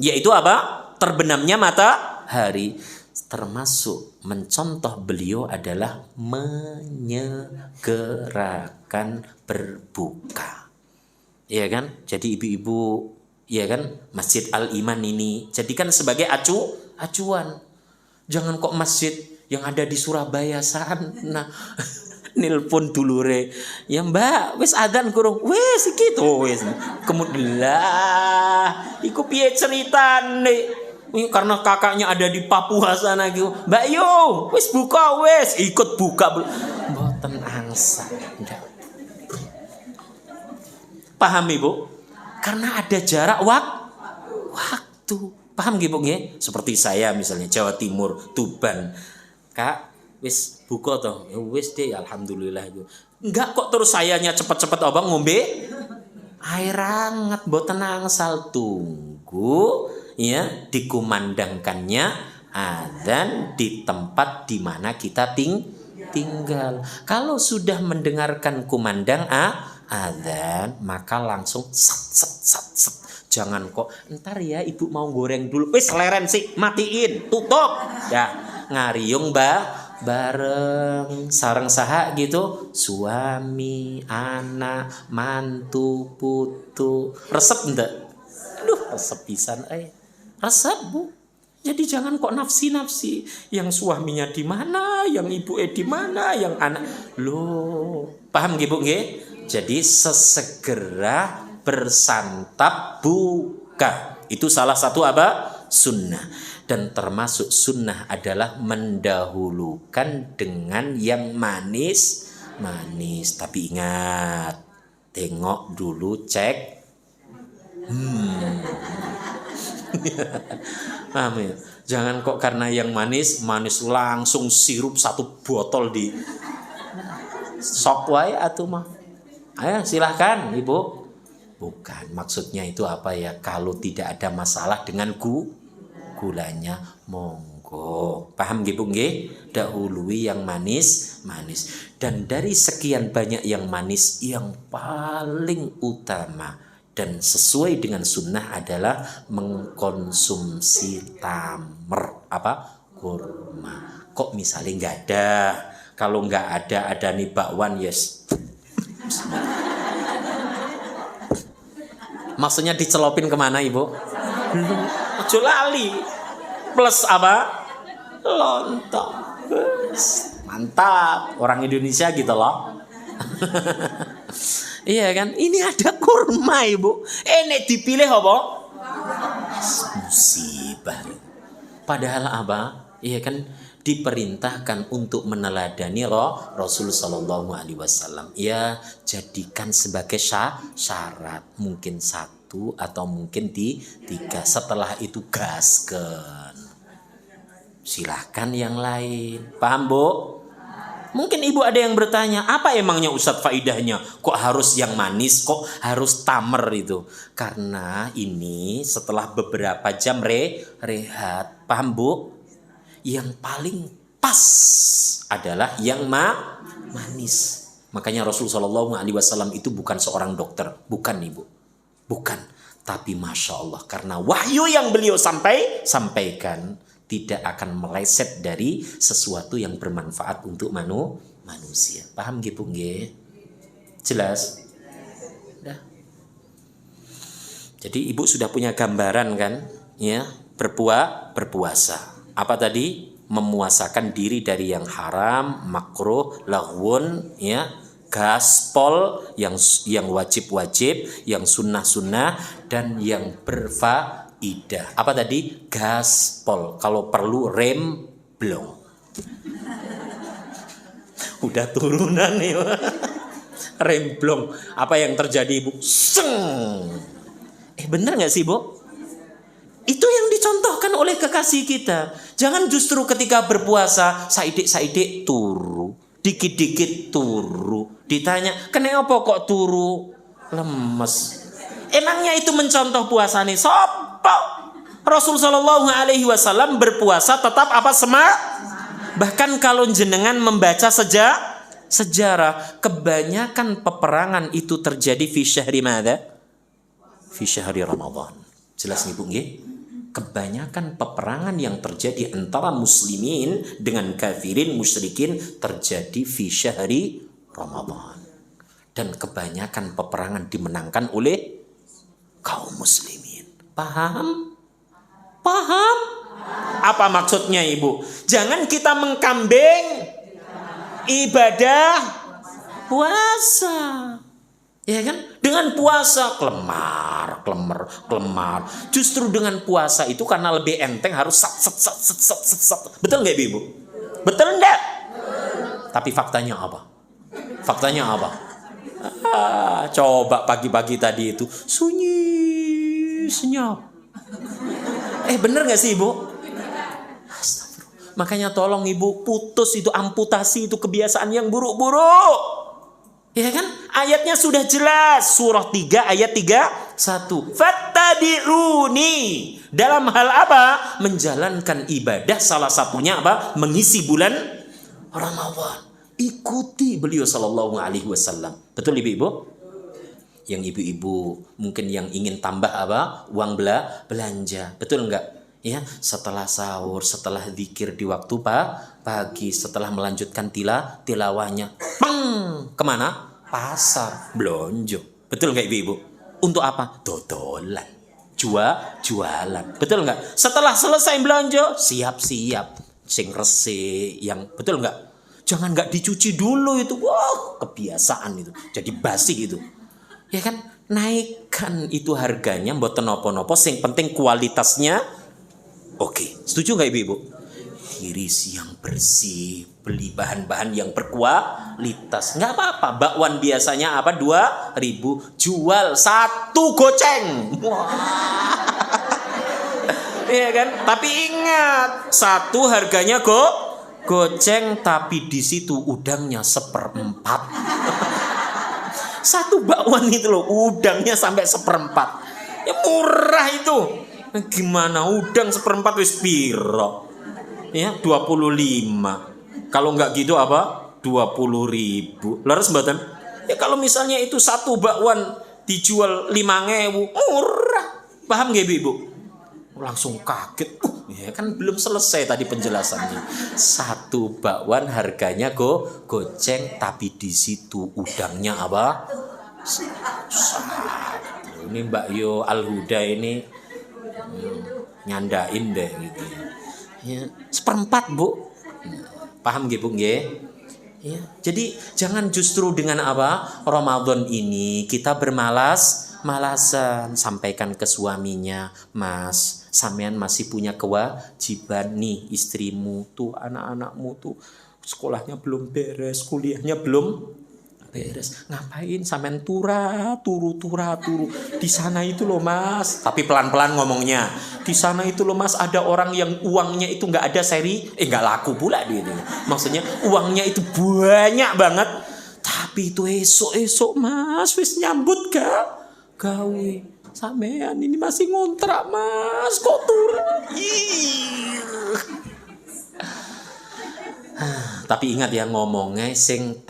yaitu apa? Terbenamnya matahari. Termasuk mencontoh beliau adalah menyegerakan berbuka. Iya kan? Jadi ibu-ibu, iya kan? Masjid Al-Iman ini jadikan sebagai acuan. Jangan kok masjid yang ada di Surabaya sana nilpon dulure. Ya Mbak, wis adzan kurung. Wis iki to wis. Kemudian lah iku piye ceritane? Karena kakaknya ada di Papua sana gitu. Mbak yo, wis buka wis, ikut buka. Mboten angsa. Paham Ibu? Karena ada jarak waktu. Paham nggih Bu nggih? Seperti saya misalnya Jawa Timur, Tuban. Kak, wis buka toh. Ya wis deh, alhamdulillah itu. Enggak kok terus sayanya cepet-cepet abang ngombe air hangat, mboten angsal, tunggu ya dikumandangkannya adzan di tempat di mana kita tinggal. Kalau sudah mendengarkan kumandang adzan, maka langsung sat sat sat sat. Jangan kok entar ya ibu mau goreng dulu. Wis leren sih, matiin, tutup. Ya, ngariung bareng sareng saha gitu, suami, anak, mantu, putu. Resep ndak? Aduh, resep pisan Resep, Bu. Jadi jangan kok nafsi-nafsi. Yang suaminya di mana, yang ibu di mana, yang anak. Loh, paham nggih, Bu nggih? Jadi sesegera bersantap buka. Itu salah satu apa? Sunnah. Dan termasuk sunnah adalah mendahulukan dengan yang manis. Tapi ingat, tengok dulu, cek. Paham ya? Jangan kok karena yang manis langsung sirup 1 botol di sok wae atuh mah. Ayo silahkan ibu. Bukan, maksudnya itu apa ya? Kalau tidak ada masalah dengan gulanya, monggo. Paham nggih Bu nggih? Dahului yang manis. Dan dari sekian banyak yang manis, yang paling utama dan sesuai dengan sunnah adalah mengkonsumsi tamer, kurma. Kok misalnya nggak ada? Kalau nggak ada nih bakwan, yes. Maksudnya dicelopin kemana ibu? Ojo lali. Plus apa? Lontong. Mantap. Orang Indonesia gitu loh. Iya kan? Ini ada kurma ibu. Nek dipilih apa? Musibah. Padahal apa? Iya kan? Diperintahkan untuk meneladani Rasul Sallallahu Alaihi Wasallam. Ya, jadikan sebagai syarat. Mungkin 1 atau mungkin 3. Setelah itu gaskan. Silahkan yang lain. Paham Bu? Mungkin ibu ada yang bertanya, apa emangnya Ustadz faidahnya? Kok harus yang manis? Kok harus tamer itu? Karena ini setelah beberapa jam rehat. Paham Bu? Yang paling pas adalah yang manis. Makanya Rasulullah SAW itu bukan seorang dokter. Bukan ibu. Bukan. Tapi Masya Allah. Karena wahyu yang beliau sampaikan tidak akan meleset dari sesuatu yang bermanfaat untuk manusia. Paham gitu nggih? Jelas? Dah. Jadi ibu sudah punya gambaran kan? Ya, berpuasa. Apa tadi? Memuasakan diri dari yang haram, makruh, laghun, ya, gaspol, yang wajib-wajib, yang sunnah-sunnah, dan yang berfaedah. Apa tadi? Gaspol. Kalau perlu remblong. Udah turunan nih. Remblong. Apa yang terjadi ibu? Seng. Benar gak sih bu? Itu yang dicontohkan oleh kekasih kita. Jangan justru ketika berpuasa saidik turu, dikit-dikit turu. Ditanya, kenapa kok turu? Lemes. Emangnya itu mencontoh puasa nih? Sopo? Rasul Shallallahu Alaihi Wasallam berpuasa tetap apa bahkan kalau jenengan membaca sejarah, kebanyakan peperangan itu terjadi fi syahri madza? Fi syahri Ramadan. Jelas nih Bu nggih? Kebanyakan peperangan yang terjadi antara muslimin dengan kafirin musyrikin terjadi fi syahri Ramadan. Dan kebanyakan peperangan dimenangkan oleh kaum muslimin. Paham? Paham? Apa maksudnya Ibu? Jangan kita mengkambing ibadah puasa. Ya kan? Dengan puasa kelemar. Justru dengan puasa itu karena lebih enteng harus sat. Betul nggak Ibu? Betul enggak? Tapi faktanya apa? Coba pagi-pagi tadi itu sunyi senyap. Bener nggak sih Ibu? Astagfirullah. Makanya tolong Ibu putus itu, amputasi itu kebiasaan yang buruk-buruk. Ya kan? Ayatnya sudah jelas. Surah 3 ayat 31. Fattabi'uni. Dalam hal apa? Menjalankan ibadah, salah satunya apa? Mengisi bulan Ramadan. Ikuti beliau sallallahu alaihi wasallam. Betul Ibu? yang ibu-ibu mungkin yang ingin tambah apa? Uang belanja. Betul enggak? Ya, setelah sahur, setelah zikir di waktu pagi, setelah melanjutkan tilawahnya, peng, kemana? Pasar, belonjo. Betul enggak ibu-ibu? Untuk apa? Dodolan, jualan. Betul enggak? Setelah selesai belanja, siap-siap, sing resik, yang betul enggak? Jangan enggak dicuci dulu itu. Wah, kebiasaan itu. Jadi basi itu. Ya kan? Naikkan itu harganya, mboten nopo-nopo, sing penting kualitasnya. Oke, setuju nggak ibu-ibu? Iris yang bersih, beli bahan-bahan yang berkualitas. Nggak apa-apa, bakwan biasanya apa? 2.000, jual 1 goceng. Wah. Iya kan? Tapi ingat, satu harganya goceng, tapi di situ udangnya 1/4. Satu bakwan itu loh, udangnya sampai 1/4. Ya murah itu. Gimana udang 1/4 wis piro? Ya 25. Kalau nggak gitu apa? 20.000. Laras mboten? Ya kalau misalnya itu satu bakwan dijual 5.000, murah. Paham nggak ibu? Langsung kaget. Ya kan belum selesai tadi penjelasannya. Satu bakwan harganya goceng, tapi di situ udangnya apa? Ini Mbak Yo Al-Huda ini nyandain deh gitu ya. 1/4 bu. Paham nggih bu nggih? Ya, jadi jangan justru dengan apa Ramadan ini kita bermalas-malasan. Sampaikan ke suaminya, Mas, sampean masih punya kewajiban nih, istrimu tuh, anak-anakmu tuh sekolahnya belum beres, kuliahnya belum beres. Ngapain sampean turu di sana itu loh Mas. Tapi pelan-pelan ngomongnya. Di sana itu loh Mas, ada orang yang uangnya itu nggak ada nggak laku pula gitu. Maksudnya uangnya itu banyak banget. Tapi itu esok Mas wis nyambut gawe. Sampean ini masih ngontrak Mas, kok turun? Tapi ingat ya ngomongnya sing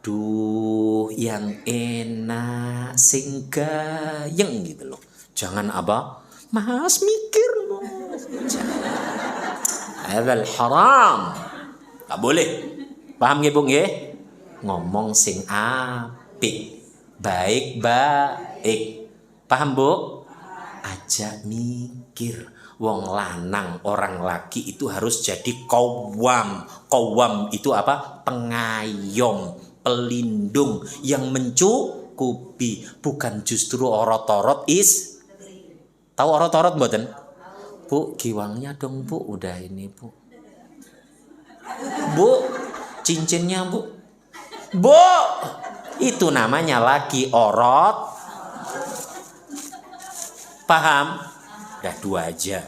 duh yang enak sing gayeng gitu loh. Jangan apa? Mas mikir Mas. Hadzal haram. Enggak boleh. Paham nggih Bu nggih? Ngomong sing apik. Baik. Paham Bu? Ajak mikir. Wong lanang, orang laki itu harus jadi qawwam. Qawwam itu apa? Pengayom, pelindung yang mencukupi, bukan justru orot-orot tahu orot-orot mboten? Bu, giwangnya dong Bu, udah ini Bu. Bu, cincinnya Bu. Bu, itu namanya lagi orot. Paham? Udah 2 aja.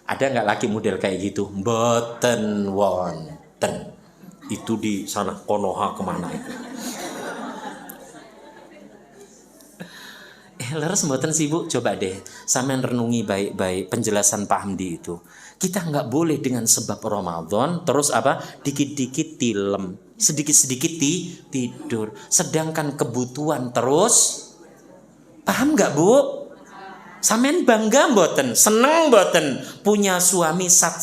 Ada nggak laki model kayak gitu? Mboten wonten. Itu di sana Konoha kemana itu? Leres mboten sih Bu? Coba deh sampean renungi baik-baik penjelasan Pak Hamdi itu. Kita nggak boleh dengan sebab Ramadan terus apa? Dikit-dikit tilem, sedikit-sedikit tidur. Sedangkan kebutuhan terus. Paham nggak Bu? Sampean bangga mboten, seneng mboten punya suami sat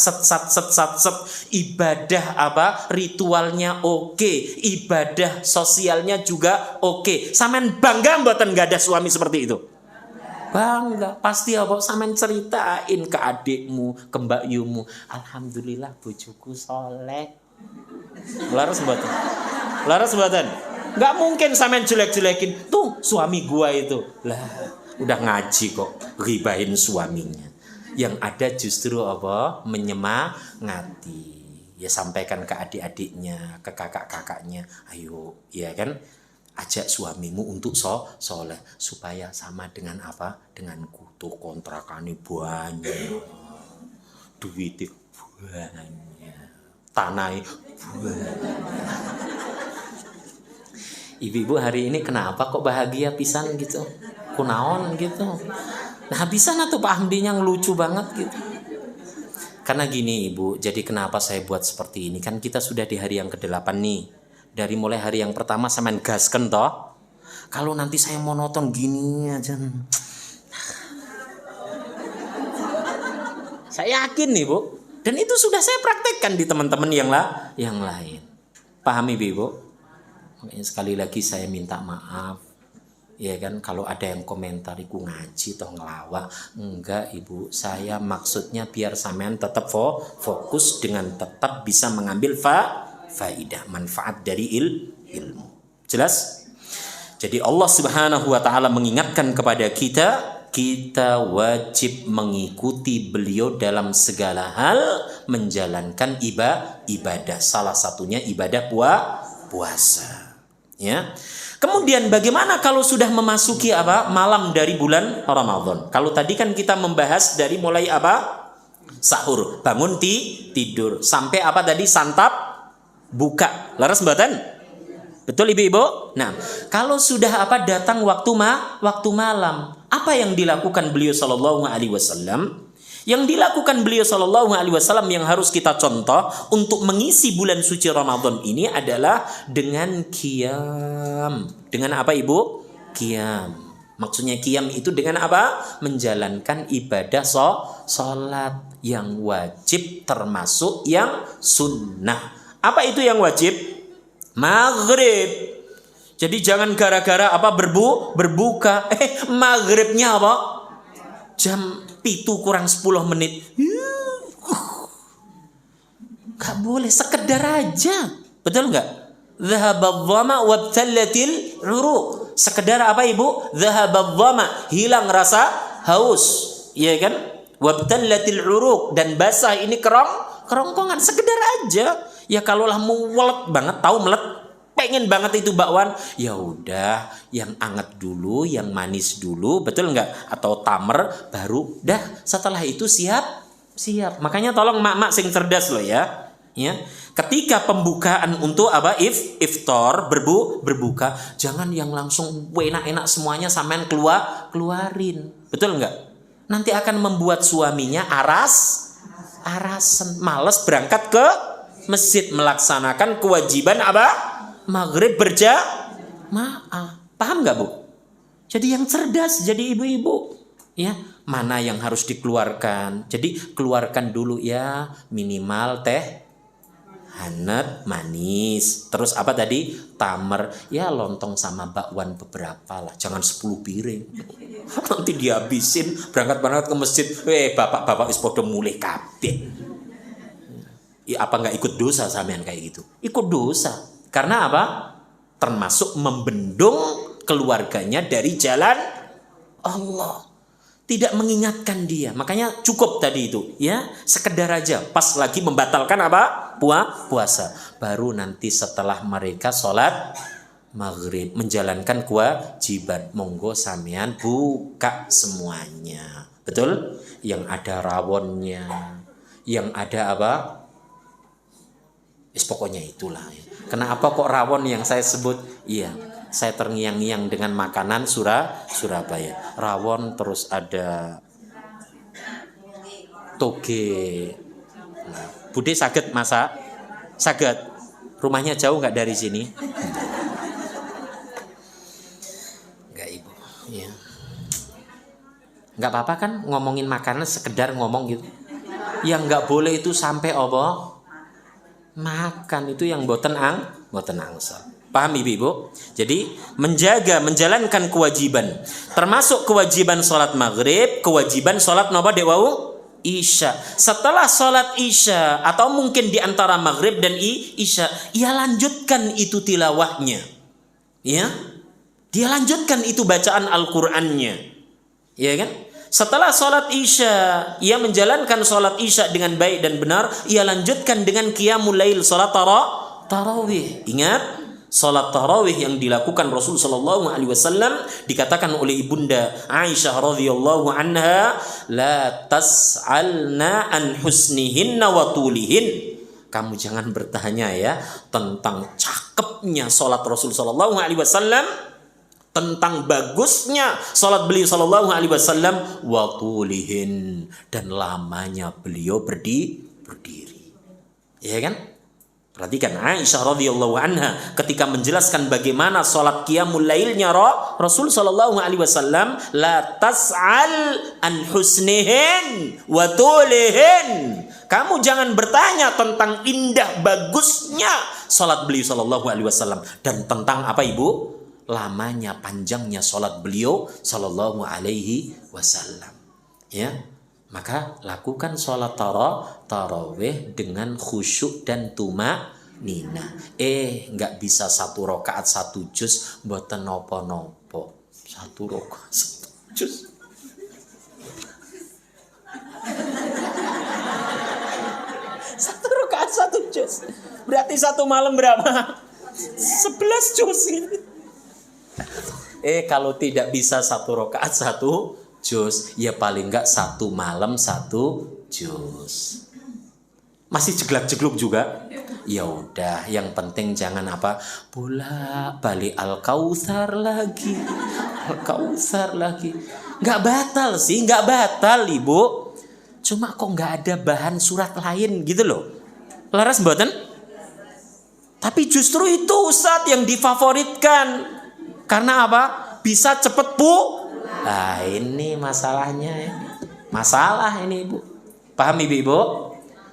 ibadah apa ritualnya oke, ibadah sosialnya juga oke. Sampean bangga mboten nggak ada suami seperti itu? Bangga, pasti apa? Sampean ceritain ke adikmu, ke Mbak Yumu, alhamdulillah bojoku soleh. Laras mboten? Laras mboten? Nggak mungkin sampean jelek-jelekin tuh suami gua itu lah. Udah ngaji kok ribahin suaminya. Yang ada justru apa? Menyemangati. Ya sampaikan ke adik-adiknya, ke kakak-kakaknya. Ayo, ya kan? Ajak suamimu untuk soleh supaya sama dengan apa? Denganku tuh kontrakannya banyak. Duitnya banyak. Tanahnya banyak. Ibu-ibu hari ini kenapa kok bahagia pisan gitu? Kunaon gitu. Nah bisa tuh Pak Hamdinya ngelucu banget gitu. Karena gini Ibu, jadi kenapa saya buat seperti ini? Kan kita sudah di hari yang ke-8 nih. Dari mulai hari yang pertama sampean gasken toh. Kalau nanti saya monoton gini aja. Saya yakin nih Bu. Dan itu sudah saya praktekkan di teman-teman yang lain. Pahami Ibu? Makanya sekali lagi saya minta maaf. Ya kan, kalau ada yang komentar iku ngaji toh ngelawak. Enggak Ibu, saya maksudnya biar sampean tetap fokus dengan tetap bisa mengambil faidah, manfaat dari ilmu. Jelas? Jadi Allah Subhanahu wa taala mengingatkan kepada kita wajib mengikuti beliau dalam segala hal, menjalankan ibadah. Salah satunya ibadah puasa. Ya. Kemudian bagaimana kalau sudah memasuki malam dari bulan Ramadan? Kalau tadi kan kita membahas dari mulai sahur, bangun tidur sampai tadi santap buka. Laras mboten? Betul Ibu-ibu? Nah, kalau sudah datang waktu malam, apa yang dilakukan beliau sallallahu alaihi wasallam? Yang dilakukan beliau sallallahu alaihi wasallam yang harus kita contoh untuk mengisi bulan suci Ramadan ini adalah dengan qiyam. Dengan apa Ibu? Qiyam. Maksudnya qiyam itu dengan apa? Menjalankan ibadah salat yang wajib termasuk yang sunnah. Apa itu yang wajib? Maghrib. Jadi jangan gara-gara berbuka. Maghribnya apa? Jam 7 kurang 10 menit. Gak boleh, sekedar aja. Betul gak? Dhahabadh dhama wabtallatil uruq. Sekedar apa Ibu? Dhahabadh dhama, hilang rasa haus. Iya kan? Wabtallatil uruq, dan basah ini kerongkongan. Sekedar aja. Ya kalaulah mulet banget, tahu melet, pengen banget itu bakwan, ya udah yang anget dulu, yang manis dulu, betul nggak? Atau tamer baru dah, setelah itu siap. Makanya tolong mak-mak sing cerdas loh ya. Ketika pembukaan untuk iftar berbuka, jangan yang langsung enak-enak semuanya sampean keluarin, betul nggak? Nanti akan membuat suaminya arasan, males berangkat ke masjid melaksanakan kewajiban maghrib berjamaah. Paham nggak Bu? Jadi yang cerdas, jadi ibu-ibu ya, mana yang harus dikeluarkan. Jadi keluarkan dulu ya, minimal teh hangat manis, terus tadi tamer ya, lontong sama bakwan beberapa lah, jangan 10 piring. Nanti dihabisin berangkat ke masjid, bapak wis podo mulai kabeh. Apa nggak ikut dosa sampean kayak gitu? Ikut dosa. Karena apa? Termasuk membendung keluarganya dari jalan Allah. Tidak mengingatkan dia. Makanya cukup tadi itu ya, sekedar aja pas lagi membatalkan puasa. Baru nanti setelah mereka sholat maghrib menjalankan kewajiban, monggo sampean buka semuanya. Betul? Yang ada rawonnya, yang ada pokoknya itulah. Kenapa kok rawon yang saya sebut? Iya, saya terngiang-ngiang dengan makanan Surabaya. Rawon, terus ada toge. Nah, Bude saged masak? Saged. Rumahnya jauh nggak dari sini? Nggak Ibu. Ya. Nggak apa-apa kan ngomongin makanan, sekedar ngomong gitu. Yang nggak boleh itu sampai makan itu yang boten angsal. Paham Ibu? Jadi menjalankan kewajiban, termasuk kewajiban sholat maghrib, kewajiban sholat napa dek wau? Isya. Setelah sholat isya atau mungkin di antara maghrib dan isya, ia lanjutkan itu tilawahnya. Ya. Dia lanjutkan itu bacaan Al-Qur'annya. Ya kan? Setelah sholat isya, ia menjalankan sholat isya dengan baik dan benar. Ia lanjutkan dengan qiyamul lail, sholat tarawih. Ingat, sholat tarawih yang dilakukan Rasul sallallahu alaihi wasallam dikatakan oleh ibunda Aisyah radhiyallahu anha, la tas'alna an husnihinna wa tulihin. Kamu jangan bertanya ya tentang cakepnya sholat Rasul sallallahu alaihi wasallam, tentang bagusnya salat beliau sallallahu alaihi wasallam, wa tulihin, dan lamanya beliau berdiri. Ya kan? Perhatikan Aisyah radhiyallahu anha ketika menjelaskan bagaimana salat qiyamul lailnya Rasul sallallahu alaihi wasallam, la tas'al an husnihin wa tulihin. Kamu jangan bertanya tentang indah bagusnya salat beliau sallallahu alaihi wasallam dan tentang apa Ibu? Lamanya panjangnya salat beliau sallallahu alaihi wasallam. Ya. Maka lakukan sholat tarawih dengan khusyuk dan tumanina. Nggak bisa 1 rakaat 1 juz mboten nopo-nopo. 1 rakaat 1 juz. Satu rakaat 1 juz. Berarti 1 malam berapa? 11 juz. Kalau tidak bisa 1 rakaat 1 juz, ya paling enggak 1 malam 1 juz. Masih jeglak-jegluk juga? Ya udah, yang penting jangan apa? Bolak-balik Al-Kautsar lagi. Al-Kautsar lagi. Enggak batal sih, enggak batal, Ibu. Cuma kok enggak ada bahan surat lain gitu loh. Laras mboten? Tapi justru itu Ustadz yang difavoritkan. Karena apa? Bisa cepet Nah ini masalahnya. Masalah ini Ibu. Paham Ibu?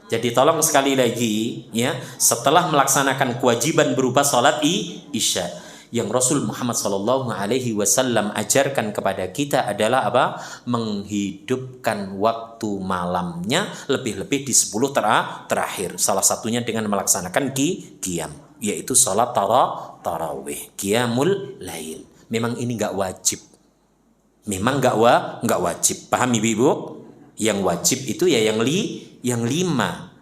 Jadi tolong sekali lagi ya, setelah melaksanakan kewajiban berupa sholat isya yang Rasul Muhammad SAW ajarkan kepada kita adalah apa? Menghidupkan waktu malamnya lebih-lebih di 10 terakhir. Salah satunya dengan melaksanakan qiyam, yaitu sholat tarawih, qiyamul lail. Memang ini nggak wajib. Memang nggak wajib. Paham Ibu? Yang wajib itu ya yang 5.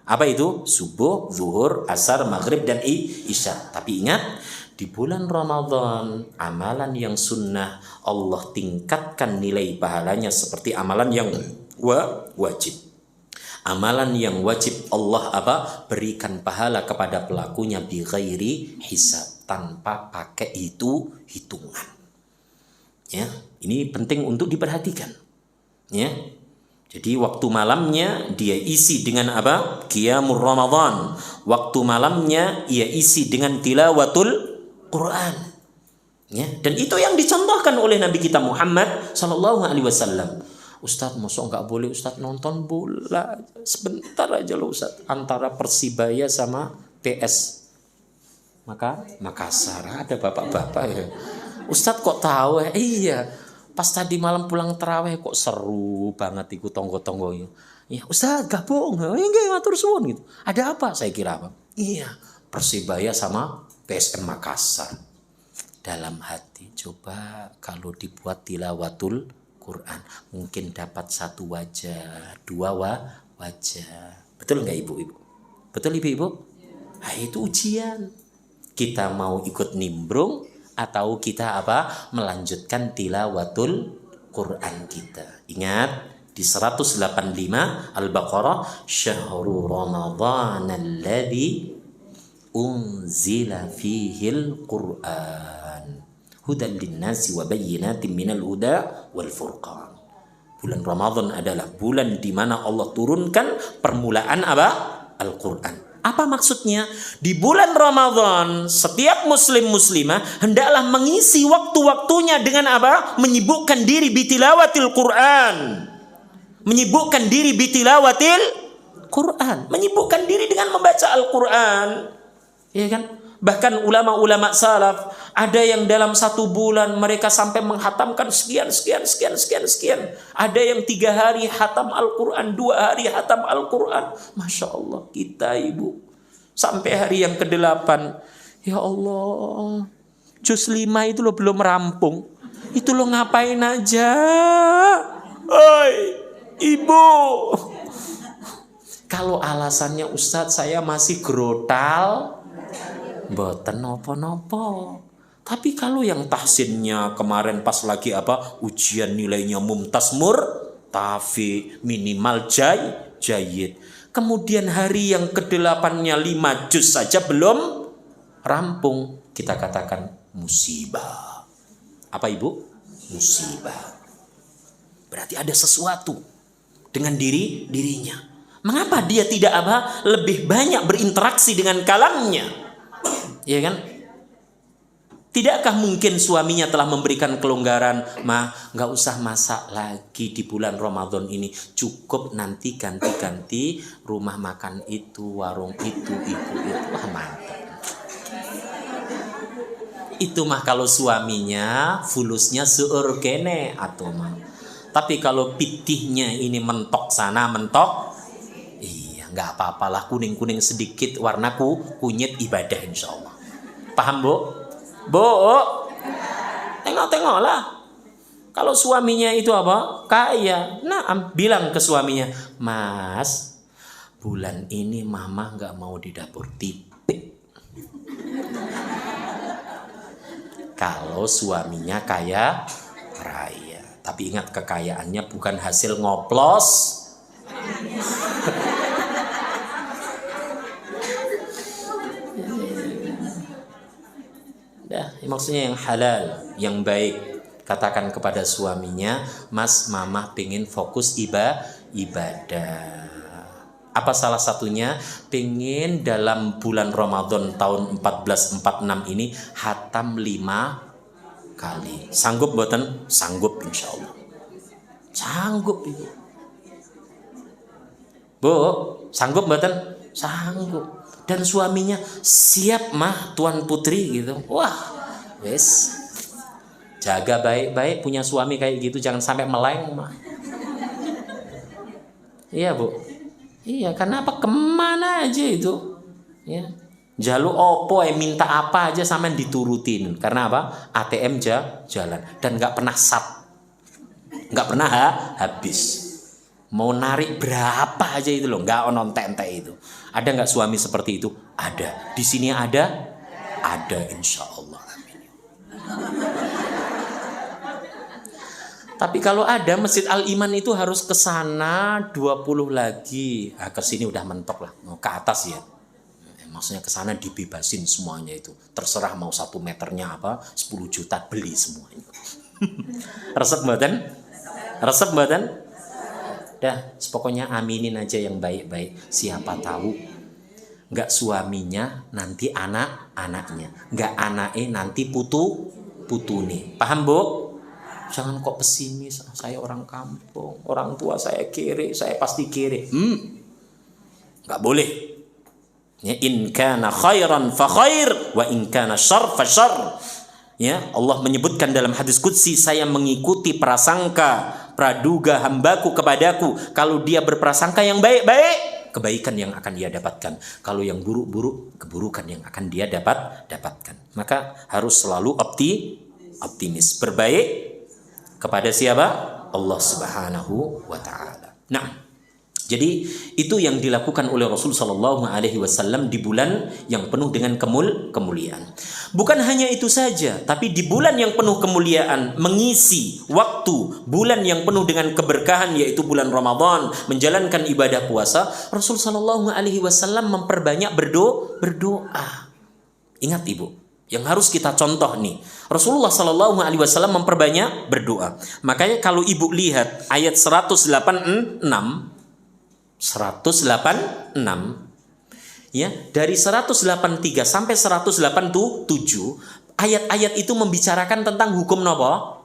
Apa itu? Subuh, zuhur, asar, maghrib dan isya. Tapi ingat, di bulan Ramadan amalan yang sunnah Allah tingkatkan nilai pahalanya seperti amalan yang wajib. Amalan yang wajib Allah berikan pahala kepada pelakunya bi ghairi hisab, tanpa pakai hitungan. Ya, ini penting untuk diperhatikan. Ya. Jadi waktu malamnya dia isi dengan apa? Qiyamul Ramadan. Waktu malamnya ia isi dengan tilawatul Quran. Ya, dan itu yang dicontohkan oleh Nabi kita Muhammad sallallahu alaihi wasallam. Ustaz, masa enggak boleh Ustaz nonton bola? Sebentar aja loh Ustaz, antara Persibaya sama PS Makassar. Ada bapak-bapak ya. Ustadz kok tahu ya? Iya, pas tadi malam pulang terawih kok seru banget ikut tonggo-tonggonya. Ya, Ustadz gabung, enggak ngatur suwun gitu. Ada apa? Saya kira apa? Iya, Persibaya sama PSM Makassar. Dalam hati, coba kalau dibuat tilawatul Quran, mungkin dapat 1 wajah, 2 wajah. Betul nggak Ibu? Betul Ibu? Nah, itu ujian. Kita mau ikut nimbrung atau kita melanjutkan tilawatul Quran kita. Ingat di 185 Al-Baqarah, syahrul Ramadan alladzi unzila fihil Quran hudan linnasi wa bayyinatin minal huda wal furqan. Bulan Ramadan adalah bulan di mana Allah turunkan permulaan Al-Quran. Apa maksudnya? Di bulan Ramadan, setiap muslim muslimah hendaklah mengisi waktu-waktunya dengan apa? Menyibukkan diri bitilawatil Quran. Menyibukkan diri bitilawatil Quran. Menyibukkan diri dengan membaca Al-Quran. Ya kan? Bahkan ulama-ulama salaf, ada yang dalam 1 bulan mereka sampai menghatamkan sekian. Ada yang 3 hari hatam Al-Quran, 2 hari hatam Al-Quran. Masya Allah, kita Ibu sampai hari yang ke-8, ya Allah, juz 5 itu lo belum rampung. Itu lo ngapain aja? Oi, Ibu. Kalau alasannya Ustadz saya masih grotal, mboten nopo-nopo. Tapi kalau yang tahsinnya kemarin pas lagi ujian nilainya mumtaz murtafi, minimal jayyid. Kemudian hari yang ke-8-nya 5 juz saja belum rampung, kita katakan musibah. Apa Ibu? Musibah. Berarti ada sesuatu dengan dirinya. Mengapa dia tidak lebih banyak berinteraksi dengan kalamnya? Ya kan? Tidakkah mungkin suaminya telah memberikan kelonggaran, nggak usah masak lagi di bulan Ramadan ini, cukup nanti ganti-ganti rumah makan itu, warung itu. Wah, mantap. Itu mah kalau suaminya fulusnya seur kene atau mah. Tapi kalau pitihnya ini mentok sana mentok, iya nggak apa-apalah, kuning-kuning sedikit warnaku kunyit ibadah insya Allah. Paham Bu? Bu, tengok-tengoklah. Kalau suaminya itu kaya, bilang ke suaminya, Mas, bulan ini mama nggak mau di dapur tipe. Kalau suaminya kaya raya, tapi ingat kekayaannya bukan hasil ngoplos. Maksudnya yang halal, yang baik. Katakan kepada suaminya, Mas, mama pengen fokus ibadah. Apa salah satunya? Pengen dalam bulan Ramadan tahun 1446 ini hatam 5 kali. Sanggup buatan? Sanggup insya Allah. Sanggup Ibu. Bu, sanggup buatan? Sanggup. Dan suaminya siap mah Tuan Putri gitu. Wah, wes, jaga baik-baik punya suami kayak gitu, jangan sampai meleng mah. Iya Bu. Iya, karena kemana aja itu, ya. Jaluk opo minta apa aja sampean diturutin. Karena ATM jalan dan nggak pernah nggak pernah habis. Mau narik berapa aja itu loh, nggak onontek-entek itu. Ada nggak suami seperti itu? Ada. Di sini ada insya Allah. Amin. Tapi kalau ada Masjid Al-Iman itu harus ke sana 20 lagi. Ke sini udah mentok lah, mau ke atas ya. Maksudnya ke sana dibebasin semuanya itu. Terserah mau 1 meternya 10 juta beli semuanya. Resep mboten? Resep mboten? Dah, pokoknya aminin aja yang baik-baik. Siapa tahu nggak suaminya nanti anak-anaknya, nggak anaknya nanti putune. Paham Bu? Jangan kok pesimis. Saya orang kampung, orang tua saya kere, saya pasti kere. Nggak boleh. Ya, in kana khairan fa khair wa in kana syarr fa syarr. Ya, Allah menyebutkan dalam hadis qudsi, saya mengikuti prasangka praduga hambaku kepadaku. Kalau dia berprasangka yang baik-baik, kebaikan yang akan dia dapatkan. Kalau yang buruk-buruk, keburukan yang akan dia dapatkan. Maka harus selalu optimis. Berbaik kepada siapa? Allah Subhanahu wa taala. Nah, jadi itu yang dilakukan oleh Rasul sallallahu alaihi wasallam di bulan yang penuh dengan kemuliaan. Bukan hanya itu saja, tapi di bulan yang penuh kemuliaan, mengisi waktu bulan yang penuh dengan keberkahan yaitu bulan Ramadan, menjalankan ibadah puasa, Rasul sallallahu alaihi wasallam memperbanyak berdoa. Ingat Ibu, yang harus kita contoh nih, Rasulullah sallallahu alaihi wasallam memperbanyak berdoa. Makanya kalau Ibu lihat ayat 186 ya, dari 183 sampai 187 ayat-ayat itu membicarakan tentang hukum nopo?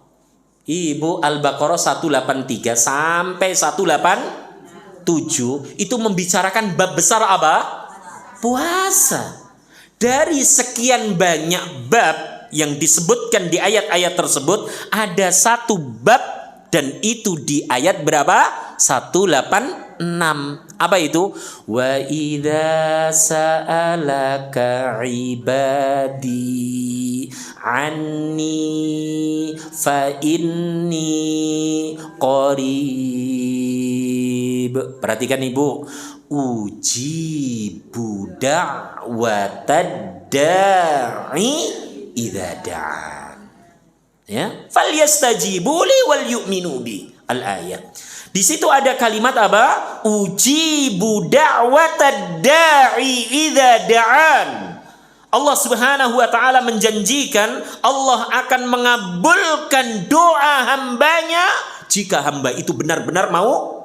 Ibu, Al-Baqarah 183 sampai 187 itu membicarakan bab besar puasa. Dari sekian banyak bab yang disebutkan di ayat-ayat tersebut, ada satu bab dan itu di ayat berapa? 186. Apa itu? Wa idza sa'alaka ibadi anni fa inni qarib. Perhatikan Ibu. Ujibu da'watad da'i idza da'an. Ya, falyastajibu li wal yu'minu bi. Al-ayat. Di situ ada kalimat Ujibu da'watad da'i idza da'an. Allah Subhanahu wa taala menjanjikan Allah akan mengabulkan doa hambanya jika hamba itu benar-benar mau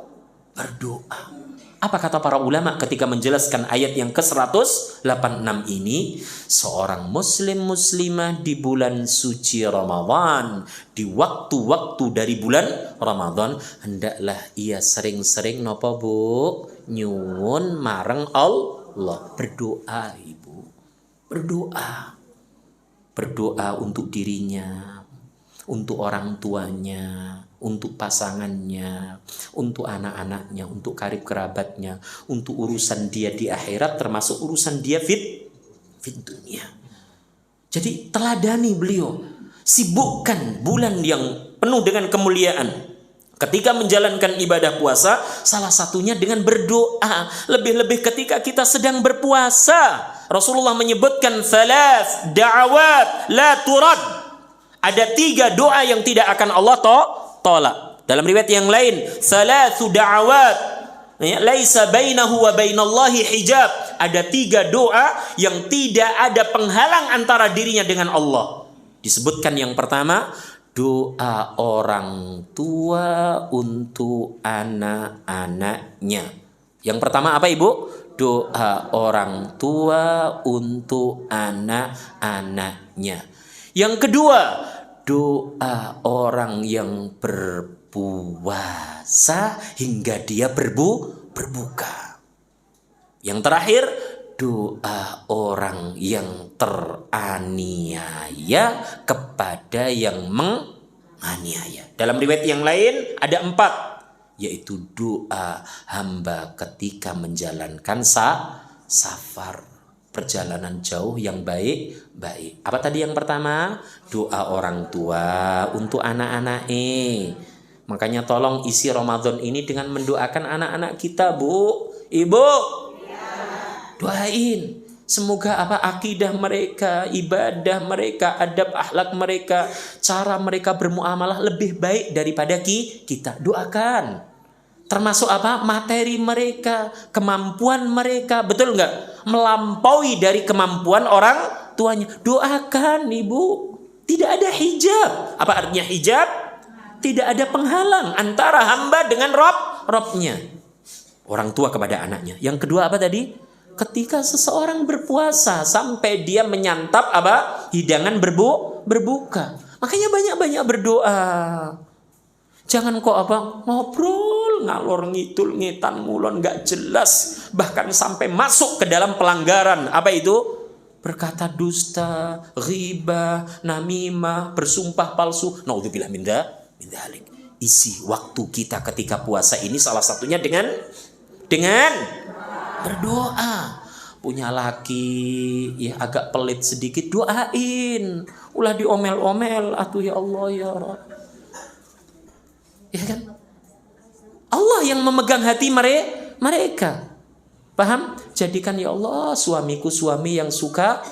berdoa. Apa kata para ulama ketika menjelaskan ayat yang ke-186 ini? Seorang muslim muslimah di bulan suci Ramadan, di waktu-waktu dari bulan Ramadan, hendaklah ia sering-sering nopo bu? Nyuwun mareng Allah. Berdoa ibu. Berdoa. Berdoa untuk dirinya, untuk orang tuanya, untuk pasangannya, untuk anak-anaknya, untuk karib kerabatnya, untuk urusan dia di akhirat, termasuk urusan dia fit dunia. Jadi teladani beliau, sibukkan bulan yang penuh dengan kemuliaan. Ketika menjalankan ibadah puasa, salah satunya dengan berdoa. Lebih-lebih ketika kita sedang berpuasa. Rasulullah menyebutkan thalath da'awat la turad. Ada 3 doa yang tidak akan Allah tolak. Dalam riwayat yang lain, thalathu da'awat laisa bainahu wa bainallahi hijab. Ada 3 doa yang tidak ada penghalang antara dirinya dengan Allah. Disebutkan yang pertama, doa orang tua untuk anak-anaknya. Yang pertama apa ibu? Doa orang tua untuk anak-anaknya. Yang kedua, doa orang yang berpuasa hingga dia berbuka. Yang terakhir, doa orang yang teraniaya kepada yang menganiaya. Dalam riwayat yang lain ada 4, yaitu doa hamba ketika menjalankan safar, perjalanan jauh yang baik. Apa tadi yang pertama? Doa orang tua untuk anak-anak. Makanya tolong isi Ramadan ini dengan mendoakan anak-anak kita, Bu. Ibu. Doain. Semoga akidah mereka, ibadah mereka, adab akhlak mereka, cara mereka bermuamalah lebih baik daripada kita. Doakan. Termasuk materi mereka, kemampuan mereka, betul nggak? Melampaui dari kemampuan orang tuanya. Doakan ibu. Tidak ada hijab. Apa artinya hijab? Tidak ada penghalang antara hamba dengan Robnya. Orang tua kepada anaknya. Yang kedua apa tadi? Ketika seseorang berpuasa sampai dia menyantap hidangan berbuka. Makanya banyak-banyak berdoa. Jangan kok ngobrol ngalor ngidul ngitan ngulon nggak jelas, bahkan sampai masuk ke dalam pelanggaran. Apa itu? Berkata dusta, ghibah, namimah, bersumpah palsu. Naudzubillah min dzalik. Isi waktu kita ketika puasa ini salah satunya dengan berdoa. Punya laki ya agak pelit sedikit, doain. Ulah diomel-omel, atuh ya Allah ya Rabb. Ya kan? Allah yang memegang hati mereka. Paham? Jadikan ya Allah suamiku suami yang suka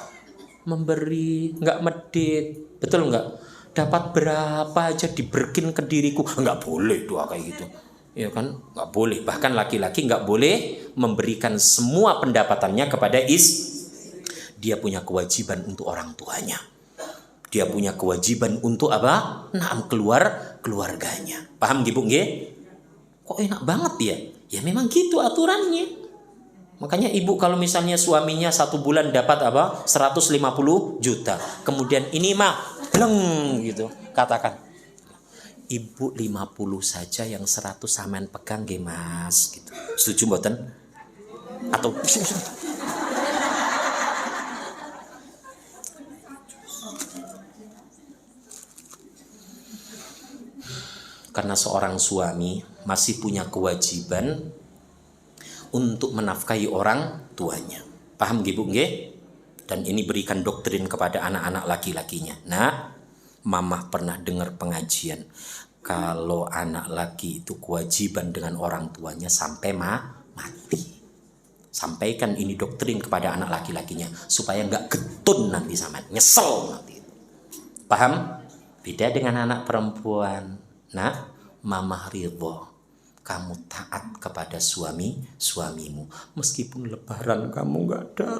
memberi, nggak medit. Betul nggak? Dapat berapa aja diberkin ke diriku. Nggak boleh doa kayak gitu. Ya kan? Nggak boleh. Bahkan laki-laki nggak boleh memberikan semua pendapatannya kepada dia punya kewajiban untuk orang tuanya. Dia punya kewajiban untuk keluarganya. Paham gitu nggih? Kok enak banget ya? Ya memang gitu aturannya. Makanya ibu kalau misalnya suaminya 1 bulan dapat 150 juta. Kemudian ini mah bleng gitu. Katakan, ibu 50 saja yang 100 sampean pegang nggih Mas gitu. Setuju mboten? Atau karena seorang suami masih punya kewajiban untuk menafkahi orang tuanya. Paham nggih Bu nggih? Dan ini berikan doktrin kepada anak-anak laki-lakinya. Nah, mamah pernah dengar pengajian kalau anak laki itu kewajiban dengan orang tuanya sampai mati. Sampaikan ini doktrin kepada anak laki-lakinya supaya nggak getun nanti sama nyesel nanti. Paham? Beda dengan anak perempuan. Nah, mamah ridho kamu taat kepada suamimu meskipun lebaran kamu nggak ada.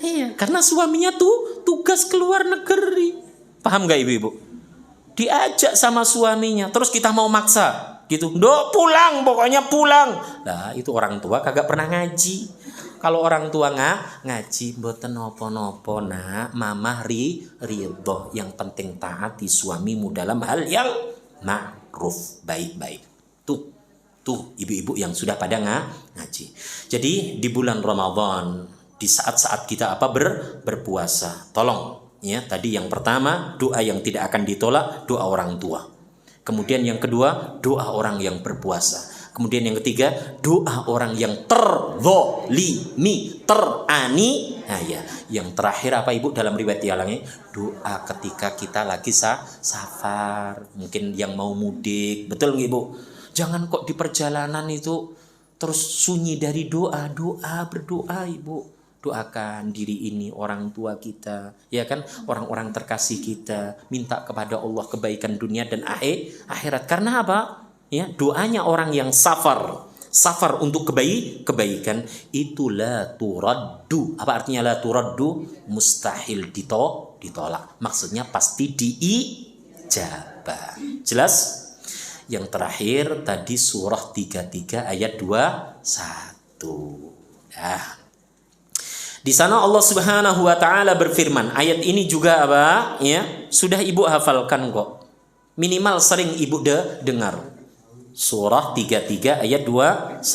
Iya, karena suaminya tuh tugas keluar negeri. Paham nggak ibu-ibu? Diajak sama suaminya, terus kita mau maksa. gitu. Dok pulang, pokoknya pulang. Nah, itu orang tua kagak pernah ngaji. Kalau orang tua ngaji, mboten nopo-nopo nak, mamah ridho. Yang penting taati suamimu dalam hal yang ma'ruf, baik-baik. Tuh ibu-ibu yang sudah pada ngaji. Jadi di bulan Ramadan, di saat-saat kita berpuasa, tolong ya, tadi yang pertama doa yang tidak akan ditolak, doa orang tua. Kemudian yang kedua, doa orang yang berpuasa. Kemudian yang ketiga, doa orang yang terzolimi, terani. Nah ya, yang terakhir apa ibu dalam riwayat yang lain? Doa ketika kita lagi safar, mungkin yang mau mudik, betul nggak ibu? Jangan kok di perjalanan itu terus sunyi dari doa, berdoa ibu. Doakan diri ini, orang tua kita, ya kan, orang-orang terkasih kita, minta kepada Allah kebaikan dunia dan akhirat. Karena apa? Ya, doanya orang yang safar untuk kebaikan itu la turaddu. Apa artinya la turaddu? Mustahil ditolak. Maksudnya pasti diijabah. Jelas? Yang terakhir tadi surah 33 ayat 21. Nah, di sana Allah Subhanahu wa taala berfirman, ayat ini juga apa? Ya, sudah ibu hafalkan kok. Minimal sering ibu dengar. Surah 33 ayat 21.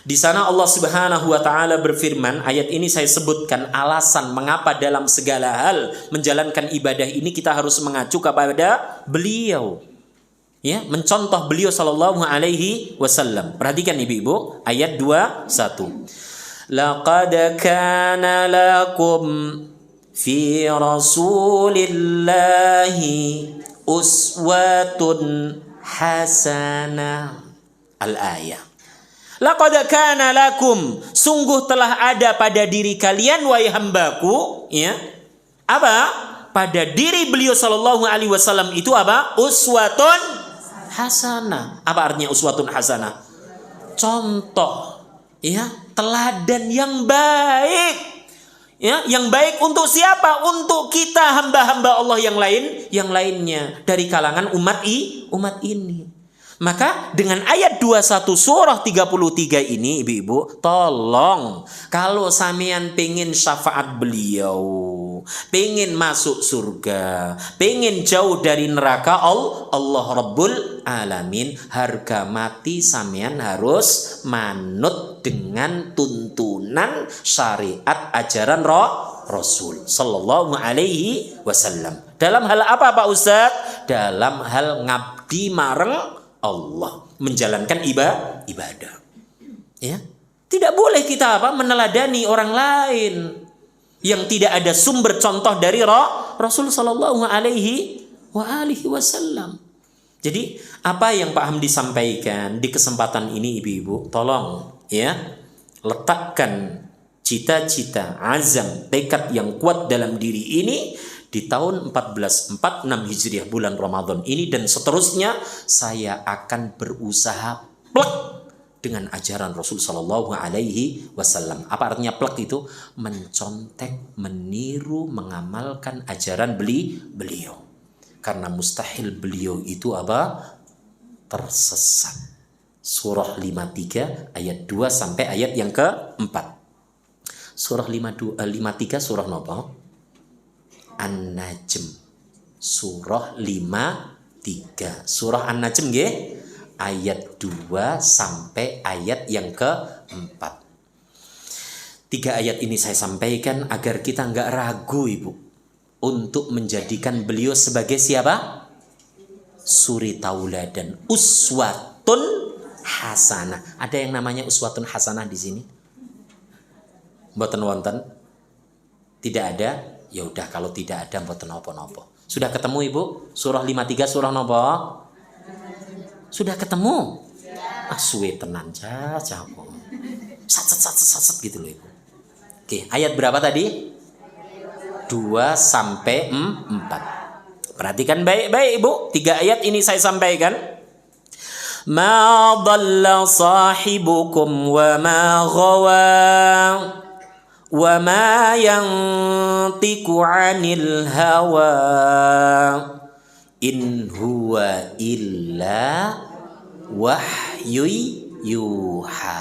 Di sana Allah Subhanahu wa taala berfirman, ayat ini saya sebutkan alasan mengapa dalam segala hal menjalankan ibadah ini kita harus mengacu kepada beliau. Ya, mencontoh beliau sallallahu alaihi wasallam. Perhatikan ibu-ibu, ayat 21. Laqad kana lakum fi Rasulillahi uswatun hasanah. Al-ayah. Laqad kana lakum, sungguh telah ada pada diri kalian wahai hambaku, ya. Apa? Pada diri beliau sallallahu alaihi wasallam itu apa? Uswatun hasanah. Apa artinya uswatun hasanah? Contoh, ya, teladan yang baik. Ya, yang baik untuk siapa? Untuk kita hamba-hamba Allah yang lainnya dari kalangan umat ini. Maka dengan ayat 21 surah 33 ini ibu-ibu, tolong kalau samian pengen syafaat beliau, pengen masuk surga, pengen jauh dari neraka Allah Rabbul Alamin, harga mati samian harus manut dengan tuntunan syariat ajaran Rasul sallallahu alaihi wasallam. Dalam hal apa Pak Ustadz? Dalam hal ngabdi mareng Allah, menjalankan ibadah. Ya. Tidak boleh kita meneladani orang lain yang tidak ada sumber contoh dari Rasul sallallahu alaihi wasallam. Jadi, apa yang Pak Hamdi sampaikan di kesempatan ini ibu-ibu, tolong ya, letakkan cita-cita, azam, tekad yang kuat dalam diri ini. Di tahun 1446 Hijriah bulan Ramadan ini dan seterusnya saya akan berusaha plek dengan ajaran Rasul sallallahu alaihi wasallam. Apa artinya plek itu? Mencontek, meniru, mengamalkan ajaran beliau. Karena mustahil beliau itu apa? Tersesat. Surah 53 ayat 2 sampai ayat yang ke-4. Surah 53 surah napa? An-Najm. Surah 53. Surah An-Najm nggih, ayat 2 sampai ayat yang ke-4. 3 ayat ini saya sampaikan agar kita enggak ragu ibu untuk menjadikan beliau sebagai siapa? Suri tauladan, uswatun hasanah. Ada yang namanya uswatun hasanah di sini? Mboten wonten? Tidak ada? Ya udah, kalau tidak ada mboten napa-napa. Sudah ketemu ibu? Surah 53 surah napa? Sudah ketemu? Suwe tenan jaja kok. Sat gitu loh ibu. Oke, ayat berapa tadi? 2 sampai 4. Perhatikan baik-baik ibu. 3 ayat ini saya sampaikan. Ma dhalla sahibukum wa ma ghawa wa ma yantiqu 'anil hawa in huwa illa wahyu yuha.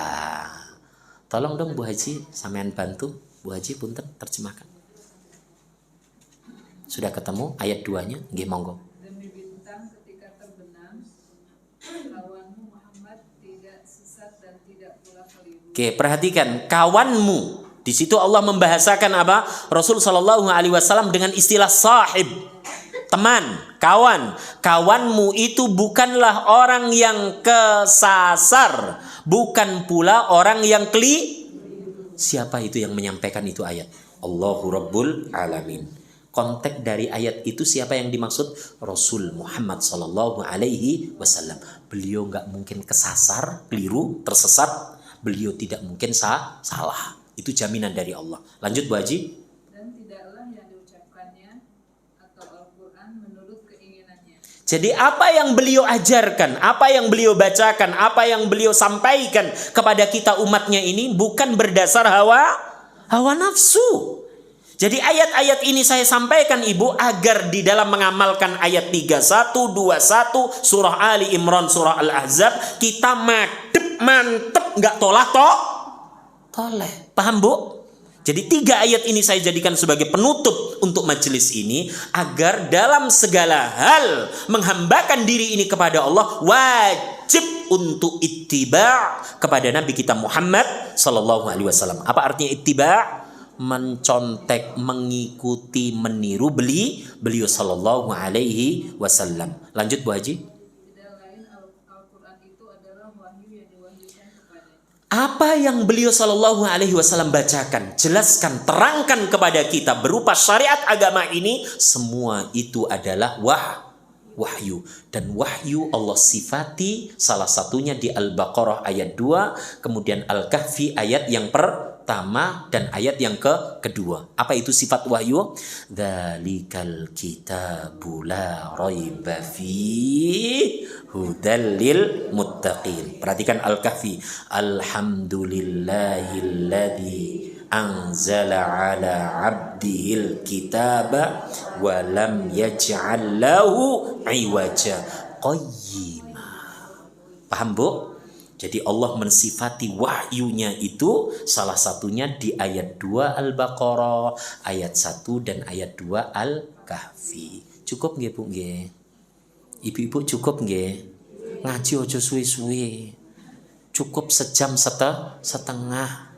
Tolong dong Bu Haji, sampean bantu Bu Haji punten terjemahkan. Sudah ketemu ayat 2-nya? Nggih monggo. Demi bintang ketika terbenam, kawanmu Muhammad tidak sesat dan tidak pula keliru. Oke, perhatikan kawanmu. Di situ Allah membahasakan apa? Rasul Shallallahu Alaihi Wasallam dengan istilah sahib, teman, kawan. Kawanmu itu bukanlah orang yang kesasar, bukan pula orang yang Siapa itu yang menyampaikan itu ayat? Allahu Rabbul Alamin. Konteks dari ayat itu siapa yang dimaksud? Rasul Muhammad Sallallahu Alaihi Wasallam. Beliau nggak mungkin kesasar, keliru, tersesat. Beliau tidak mungkin salah. Itu jaminan dari Allah. Lanjut Bu Haji. Dan tidaklah yang diucapkannya atau Al-Quran menurut keinginannya. Jadi apa yang beliau ajarkan, apa yang beliau bacakan, apa yang beliau sampaikan kepada kita umatnya ini bukan berdasar hawa nafsu. Jadi ayat-ayat ini saya sampaikan Ibu agar di dalam mengamalkan ayat 31, 21 surah Ali Imran, surah Al-Ahzab kita mantep nggak toleh. Paham Bu? Jadi 3 ayat ini saya jadikan sebagai penutup untuk majelis ini agar dalam segala hal menghambakan diri ini kepada Allah wajib untuk ittiba' kepada Nabi kita Muhammad sallallahu alaihi wasallam. Apa artinya ittiba'? Mencontek, mengikuti, meniru beliau sallallahu alaihi wasallam. Lanjut Bu Haji. Tidak lain Al-Quran itu adalah wahyu yang diwahyukan kepadanya. Apa yang beliau sallallahu alaihi wasallam bacakan, jelaskan, terangkan kepada kita berupa syariat agama ini, semua itu adalah wahyu. Dan wahyu Allah sifati salah satunya di Al-Baqarah ayat 2, kemudian Al-Kahfi ayat yang pertama dan ayat yang kedua. Apa itu sifat wahyu? Dzalikal kitabu la raiba fihi hudal lil muttaqin. Perhatikan Al-Kahfi. Alhamdulillahilladzi anzala ala abdihil kitaba wa lam yaj'al lahu iwaja qayyima. Paham Bu? Jadi Allah mensifati wahyunya itu salah satunya di ayat 2 Al-Baqarah, ayat 1 dan ayat 2 Al-Kahfi. Cukup nggih Bu nggih? Ibu-ibu cukup nggih? Ngaji aja suwe-suwe. Cukup sejam setengah.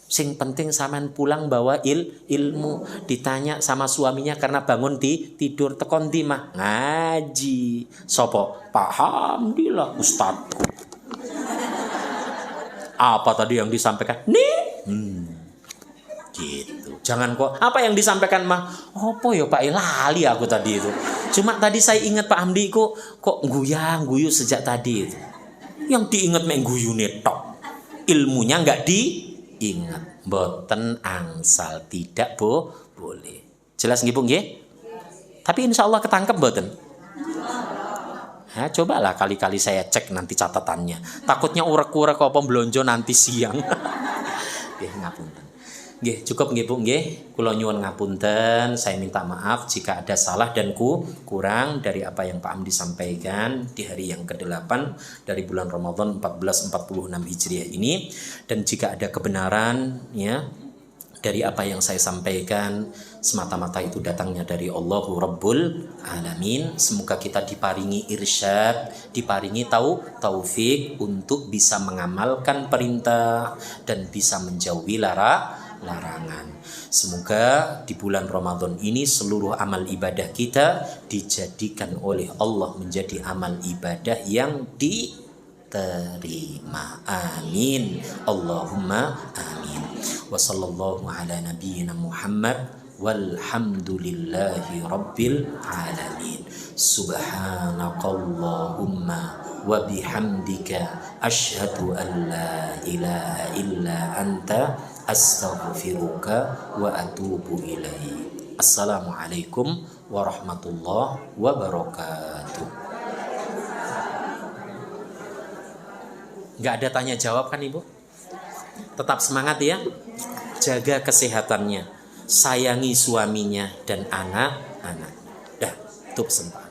Sing penting sampean pulang bawa ilmu. Ditanya sama suaminya karena bangun tidur tekon ndi mah? Ngaji. Sopo? Pak Hamdillah ustadku. Apa tadi yang disampaikan? Nih. Gitu. Jangan kok apa yang disampaikan mah? Apa ya Pak lali aku tadi itu. Cuma tadi saya ingat Pak Hamdi kok guyu sejak tadi itu. Yang diingat mek guyune tok. Ilmunya enggak diingat. Boten angsal tidak boleh. Jelas nggih Bu nggih? Tapi insya Allah ketangkep boten. Cobalah kali-kali saya cek nanti catatannya. Takutnya urek-urek apa blonjo nanti siang. Nggih ngapunten. Nggih cukup nggih Bu nggih. Kula nyuwun ngapunten, saya minta maaf jika ada salah dan kurang dari apa yang Pak Amdi sampaikan di hari yang ke-8 dari bulan Ramadan 1446 Hijriah ini, dan jika ada kebenaran ya dari apa yang saya sampaikan semata-mata itu datangnya dari Allahu Rabbul Alamin. Semoga kita diparingi irsyad, diparingi taufik untuk bisa mengamalkan perintah dan bisa menjauhi larangan. Semoga di bulan Ramadan ini seluruh amal ibadah kita dijadikan oleh Allah menjadi amal ibadah yang diterima. Amin. Allahumma amin. Wa sallallahu ala nabiyyina Muhammad walhamdulillahi rabbil alamin. Subhanakallahumma wa bihamdika asyhadu an la ilaha illa anta astaghfiruka wa atubu ilaik. Assalamualaikum warahmatullahi wabarakatuh. Nggak ada tanya jawab kan Ibu? Tetap semangat ya. Jaga kesehatannya. Sayangi suaminya dan anak-anak. Dah, itu pesan Pak.